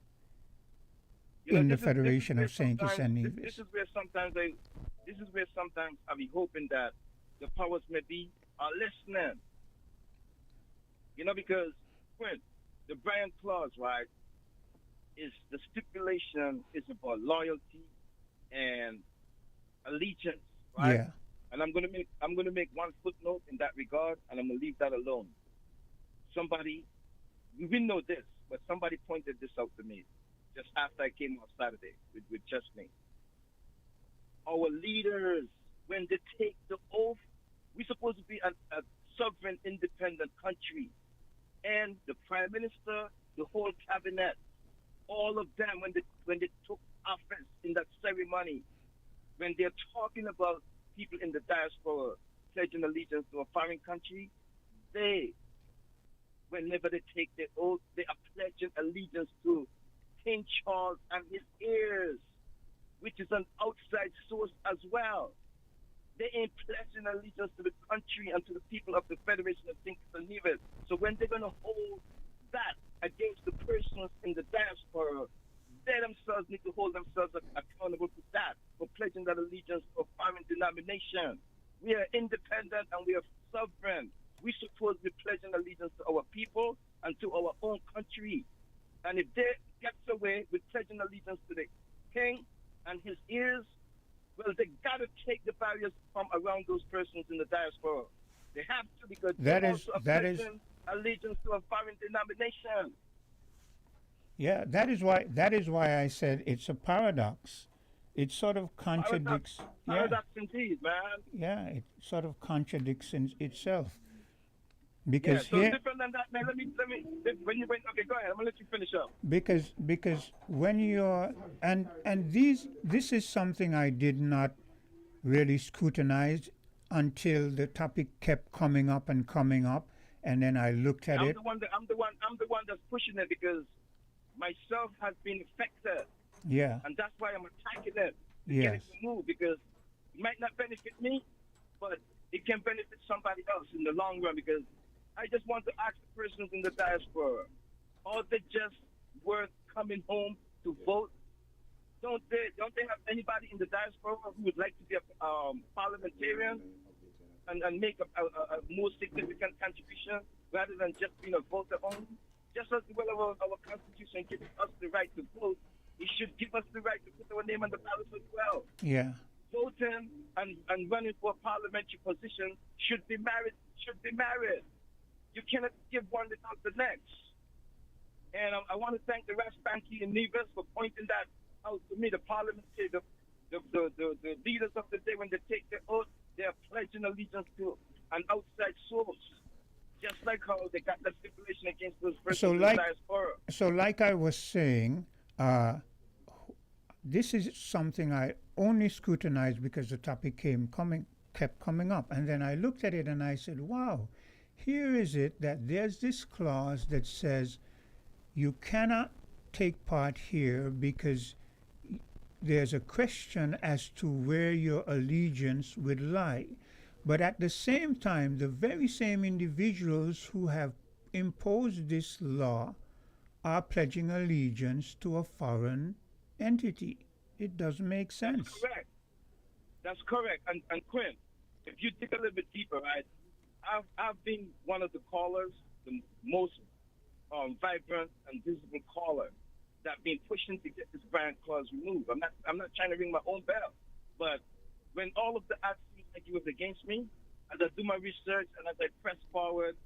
Speaker 2: in the Federation of St. Kitts and Nevis.
Speaker 1: This is where sometimes I be hoping that the powers may be are listening. Because when the Brian Clause, right, is the stipulation is about loyalty and allegiance, right?
Speaker 2: Yeah.
Speaker 1: And I'm gonna make one footnote in that regard, and I'm gonna leave that alone. We know this, but somebody pointed this out to me just after I came off Saturday with just me. Our leaders, when they take the oath, we're supposed to be a sovereign, independent country. And the Prime Minister, the whole cabinet, all of them, when they took office in that ceremony, when they're talking about people in the diaspora pledging allegiance to a foreign country, whenever they take their oath, they are pledging allegiance to King Charles and his heirs, which is an outside source as well. They ain't pledging allegiance to the country and to the people of the Federation of St. Kitts and Nevis. So when they're going to hold that against the persons in the diaspora, they themselves need to hold themselves accountable to that, for pledging that allegiance to a foreign denomination. We are independent and we are sovereign. We're supposed to be pledging allegiance to our people and to our own country. And if they get away with pledging allegiance to the king and his heirs, well, they got to take the barriers from around those persons in the diaspora. They have to, because
Speaker 2: That
Speaker 1: they
Speaker 2: is-
Speaker 1: also are
Speaker 2: that is-
Speaker 1: pledging allegiance to a foreign denomination.
Speaker 2: Yeah, that is why I said it's a paradox. It sort of contradicts.
Speaker 1: Paradox indeed, man.
Speaker 2: Yeah, it sort of contradicts in itself.
Speaker 1: Yeah,
Speaker 2: Because
Speaker 1: so
Speaker 2: here,
Speaker 1: different than that, man. Okay, go ahead. I'm gonna let you finish up.
Speaker 2: because when you're and this is something I did not really scrutinize until the topic kept coming up, and then I looked at
Speaker 1: I'm
Speaker 2: it.
Speaker 1: the one that's pushing it, because myself has been affected.
Speaker 2: Yeah.
Speaker 1: And that's why I'm attacking it. To
Speaker 2: Yes.
Speaker 1: get it to move, because it might not benefit me, but it can benefit somebody else in the long run. Because I just want to ask the persons in the diaspora, are they just worth coming home to vote? Don't they have anybody in the diaspora who would like to be a parliamentarian and make a more significant contribution rather than just being a voter only? Just as well our Constitution gives us the right to vote, it should give us the right to put our name on the ballot as well.
Speaker 2: Yeah.
Speaker 1: Voting and running for a parliamentary position should be married. You cannot give one without the next. And I want to thank the Raspanki and Nevis for pointing that out to me. The parliamentary, the leaders of the day, when they take their oath, they are pledging allegiance to an outside source. Just like how they got the stipulation against those persons in the diaspora.
Speaker 2: So like I was saying, this is something I only scrutinized because the topic kept coming up. And then I looked at it and I said, wow, here is it that there's this clause that says you cannot take part here because there's a question as to where your allegiance would lie. But at the same time, the very same individuals who have imposed this law are pledging allegiance to a foreign entity. It doesn't make sense.
Speaker 1: That's correct. And Quinn, if you dig a little bit deeper, right, I've been one of the callers, the most vibrant and visible caller that been pushing to get this Brian Clause removed. I'm not trying to ring my own bell, but when all of the odds seem like it was against me, as I do my research and as I press forward,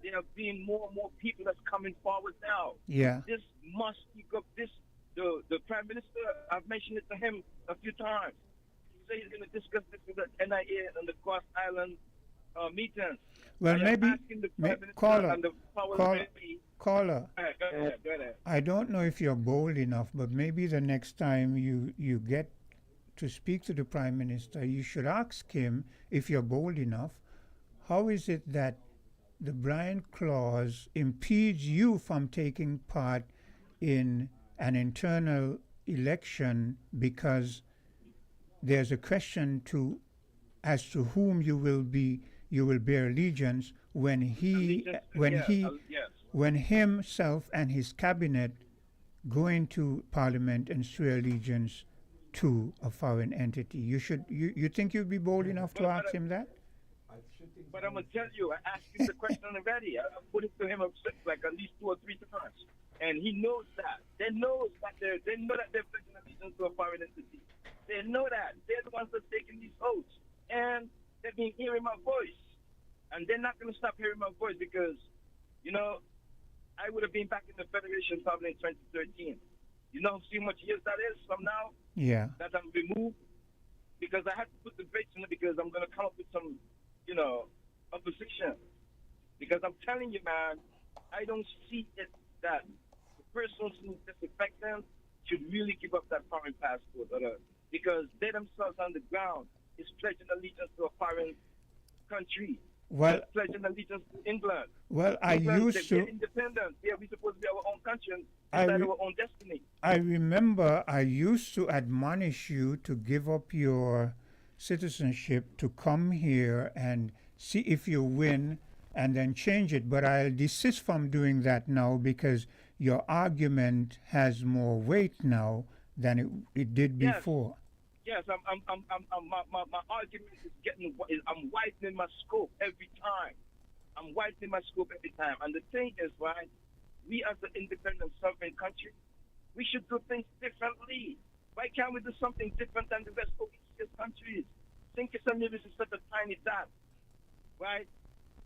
Speaker 1: there have been more and more people that's coming forward now.
Speaker 2: Yeah.
Speaker 1: This must speak up. The Prime Minister, I've mentioned it to him a few times. He said he's going to discuss this with the NIA and the Cross Island meetings.
Speaker 2: Well,
Speaker 1: I am
Speaker 2: maybe
Speaker 1: asking the Prime Minister and the powers that be.
Speaker 2: Caller,
Speaker 1: Go ahead.
Speaker 2: I don't know if you're bold enough, but maybe the next time you get to speak to the Prime Minister, you should ask him, if you're bold enough, how is it that the Brian Clause impedes you from taking part in an internal election because there's a question as to whom you will be you will bear allegiance when when himself and his cabinet go into parliament and swear allegiance to a foreign entity. You think you'd be bold enough to ask him that?
Speaker 1: But I'm gonna tell you, I asked him the question already. I put it to him like at least 2 or 3 times, and he knows that. They know that they're pledging allegiance to a foreign entity. They know that. They're the ones that are taking these oaths, and they've been hearing my voice, and they're not gonna stop hearing my voice because, I would have been back in the Federation probably in 2013. You know how much years that is from now?
Speaker 2: Yeah.
Speaker 1: That I'm removed? Because I had to put the brakes on it because I'm going to come up with some, opposition. Because I'm telling you, man, I don't see it that the person who's disaffected should really give up that foreign passport. Because they themselves on the ground is pledging allegiance to a foreign country.
Speaker 2: Well,
Speaker 1: pledging allegiance to England.
Speaker 2: Well, I used to.
Speaker 1: We're independent. Yeah, we're supposed to be our own country and decide our own destiny.
Speaker 2: I remember I used to admonish you to give up your citizenship to come here and see if you win and then change it. But I'll desist from doing that now because your argument has more weight now than it did before.
Speaker 1: Yes, my argument is I'm widening my scope every time. I'm widening my scope every time. And the thing is, right, we as an independent sovereign country, we should do things differently. Why can't we do something different than the rest of these countries? St. Kitts and Nevis is such a tiny dot, right?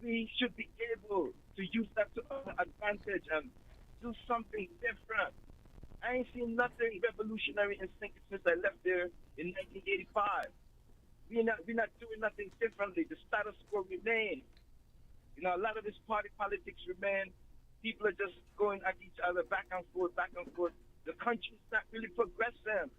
Speaker 1: We should be able to use that to our advantage and do something different. I ain't seen nothing revolutionary in St. Kitts since I left there in 1985. We're not doing nothing differently. The status quo remains. A lot of this party politics remain. People are just going at each other back and forth, back and forth. The country's not really progressing.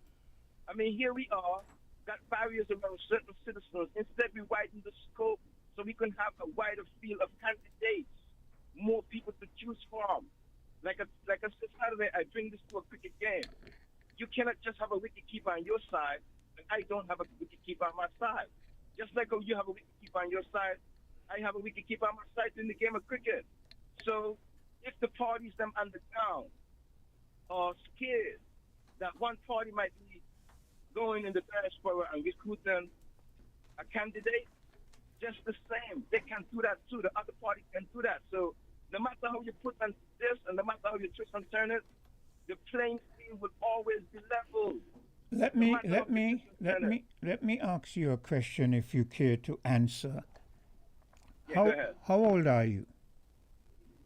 Speaker 1: I mean, here we are, got barriers around certain citizens. Instead, we widen the scope so we can have a wider field of candidates, more people to choose from. Like I said Saturday, I bring this to a cricket game. You cannot just have a wicketkeeper on your side, and I don't have a wicketkeeper on my side. Just like how you have a wicketkeeper on your side, I have a wicketkeeper on my side in the game of cricket. So if the parties them on the ground are scared that one party might be going in the diaspora and recruiting a candidate, just the same, they can do that too. The other party can do that. So no matter how you put on this and no matter how you twist and turn it, the playing field will always be level.
Speaker 2: Let me ask you a question if you care to answer.
Speaker 1: Yeah, go ahead.
Speaker 2: How old are you?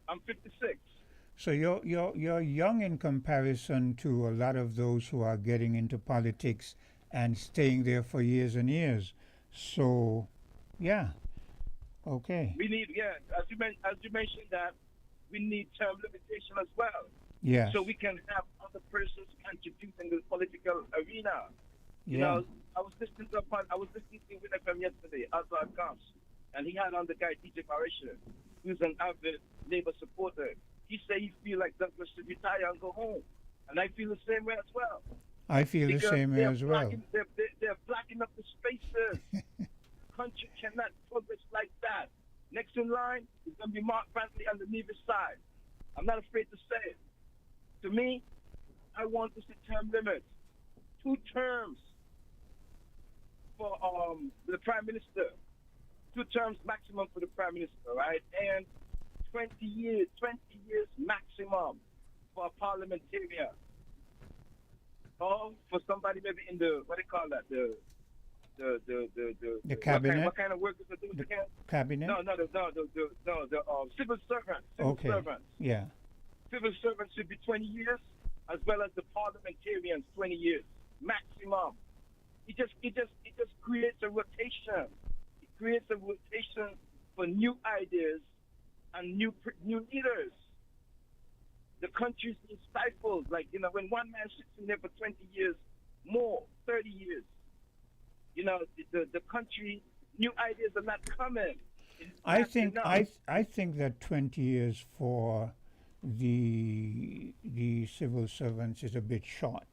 Speaker 1: I'm 56.
Speaker 2: So you're young in comparison to a lot of those who are getting into politics and staying there for years and years. So, yeah. Okay.
Speaker 1: We need, as you mentioned that, we need term limitation as well.
Speaker 2: Yeah.
Speaker 1: So we can have other persons contribute in the political arena. You
Speaker 2: Yeah.
Speaker 1: know, I was listening to winnfm yesterday, Azar Gams, and he had on the guy DJ Marisha, who's an avid Labour supporter. He said he feel like Douglas should retire and go home, and I feel the same way as well.
Speaker 2: I feel the same way as well.
Speaker 1: They're blocking up the spaces. Country cannot progress like that. Next in line is going to be Mark Brantley on the Nevis side. I'm not afraid to say it. To me, I want to see term limits. 2 terms for the Prime Minister. 2 terms maximum for the Prime Minister, right? And 20 years maximum for a parliamentarian. Or for somebody maybe in the, what do you call that, the
Speaker 2: cabinet.
Speaker 1: What kind of work is it doing again?
Speaker 2: Cabinet.
Speaker 1: The civil servants.
Speaker 2: Okay. Yeah.
Speaker 1: Civil servants should be 20 years, as well as the parliamentarians 20 years maximum. It just creates a rotation. It creates a rotation for new ideas and new leaders. The country's being stifled. Like, when one man sits in there for 20 years, more, 30 years, the country, new ideas are not coming.
Speaker 2: I think that 20 years for the civil servants is a bit short,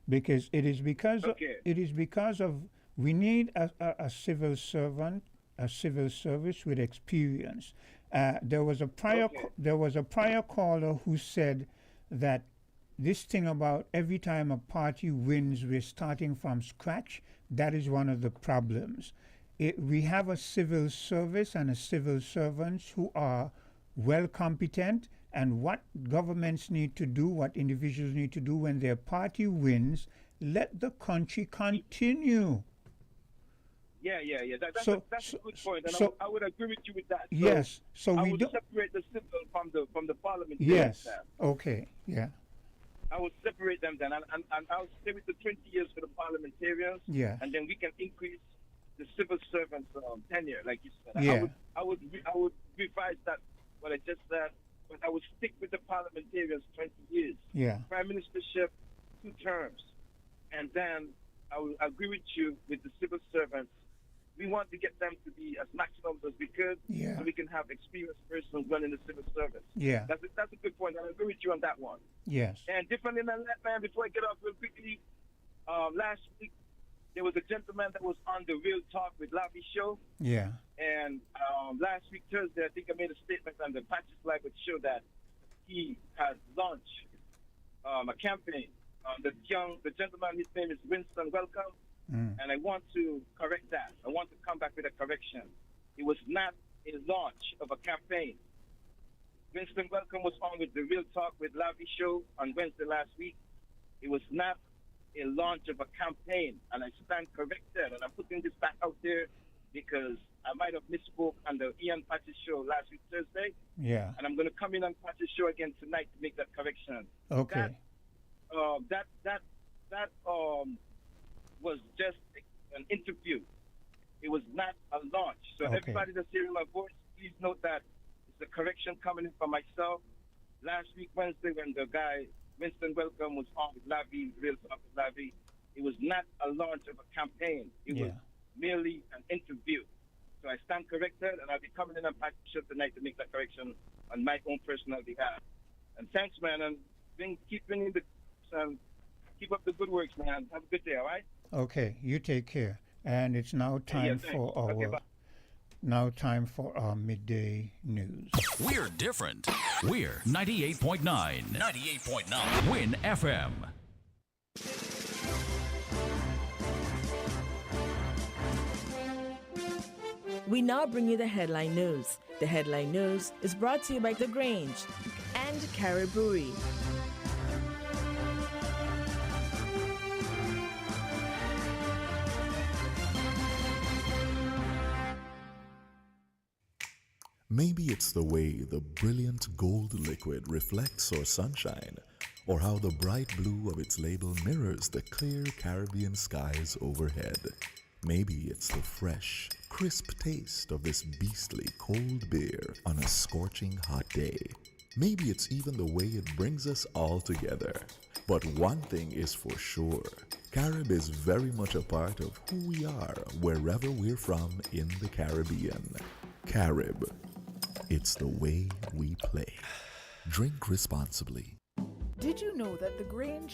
Speaker 2: because it is because of we need a civil servant a civil service with experience. There was a prior caller who said that this thing about every time a party wins, we're starting from scratch. That is one of the problems. We have a civil service and a civil servants who are well competent, and what governments need to do, what individuals need to do when their party wins, let the country continue.
Speaker 1: Yeah. That's a good point, and I would agree with you with that.
Speaker 2: Yes. So
Speaker 1: I
Speaker 2: we
Speaker 1: would
Speaker 2: don't.
Speaker 1: separate the civil from the parliament.
Speaker 2: Yes. Okay. Yeah.
Speaker 1: I would separate them then, and I'll stay with the 20 years for the parliamentarians.
Speaker 2: Yeah.
Speaker 1: And then we can increase the civil servants' tenure, like you said.
Speaker 2: Yeah.
Speaker 1: I would revise that what I just said, but I would stick with the parliamentarians 20 years.
Speaker 2: Yeah.
Speaker 1: Prime ministership, 2 terms, and then I will agree with you with the civil servants. We want to get them to be as maximum as we could,
Speaker 2: Yeah.
Speaker 1: so we can have experienced persons running the civil service.
Speaker 2: Yeah.
Speaker 1: That's a good point. I agree with you on that one.
Speaker 2: Yes.
Speaker 1: And differently than that, man, before I get off real quickly, last week there was a gentleman that was on the Real Talk with Lavi show.
Speaker 2: Yeah.
Speaker 1: And last week, Thursday, I think I made a statement on the Patches Live which showed that he has launched a campaign. The gentleman, his name is Winston Welcome. And I want to correct that. I want to come back with a correction. It was not a launch of a campaign. Winston Welcome was on with the Real Talk with Lavi show on Wednesday last week. It was not a launch of a campaign, and I stand corrected. And I'm putting this back out there because I might have misspoke on the Ian Patches show last week Thursday.
Speaker 2: Yeah.
Speaker 1: And I'm going to come in on Patches show again tonight to make that correction.
Speaker 2: Okay.
Speaker 1: That was just an interview. It was not a launch. So everybody that's hearing my voice, please note that it's a correction coming in from myself. Last week, Wednesday, when the guy, Winston Welcome, was on with Lavi, Real Talk with Lavi, it was not a launch of a campaign. It was merely an interview. So I stand corrected, and I'll be coming in on Patches show tonight to make that correction on my own personal behalf. And thanks, man, and keep bringing keep up the good works, man. Have a good day, all right?
Speaker 2: Okay, you take care. And it's now time for our midday news.
Speaker 13: We're different. We're 98.9. 98.9. Win FM.
Speaker 3: We now bring you the headline news. The headline news is brought to you by The Grange and Carib Brewery.
Speaker 22: Maybe it's the way the brilliant gold liquid reflects our sunshine, or how the bright blue of its label mirrors the clear Caribbean skies overhead. Maybe it's the fresh, crisp taste of this beastly cold beer on a scorching hot day. Maybe it's even the way it brings us all together. But one thing is for sure, Carib is very much a part of who we are wherever we're from in the Caribbean. Carib. It's the way we play. Drink responsibly.
Speaker 23: Did you know that the Grange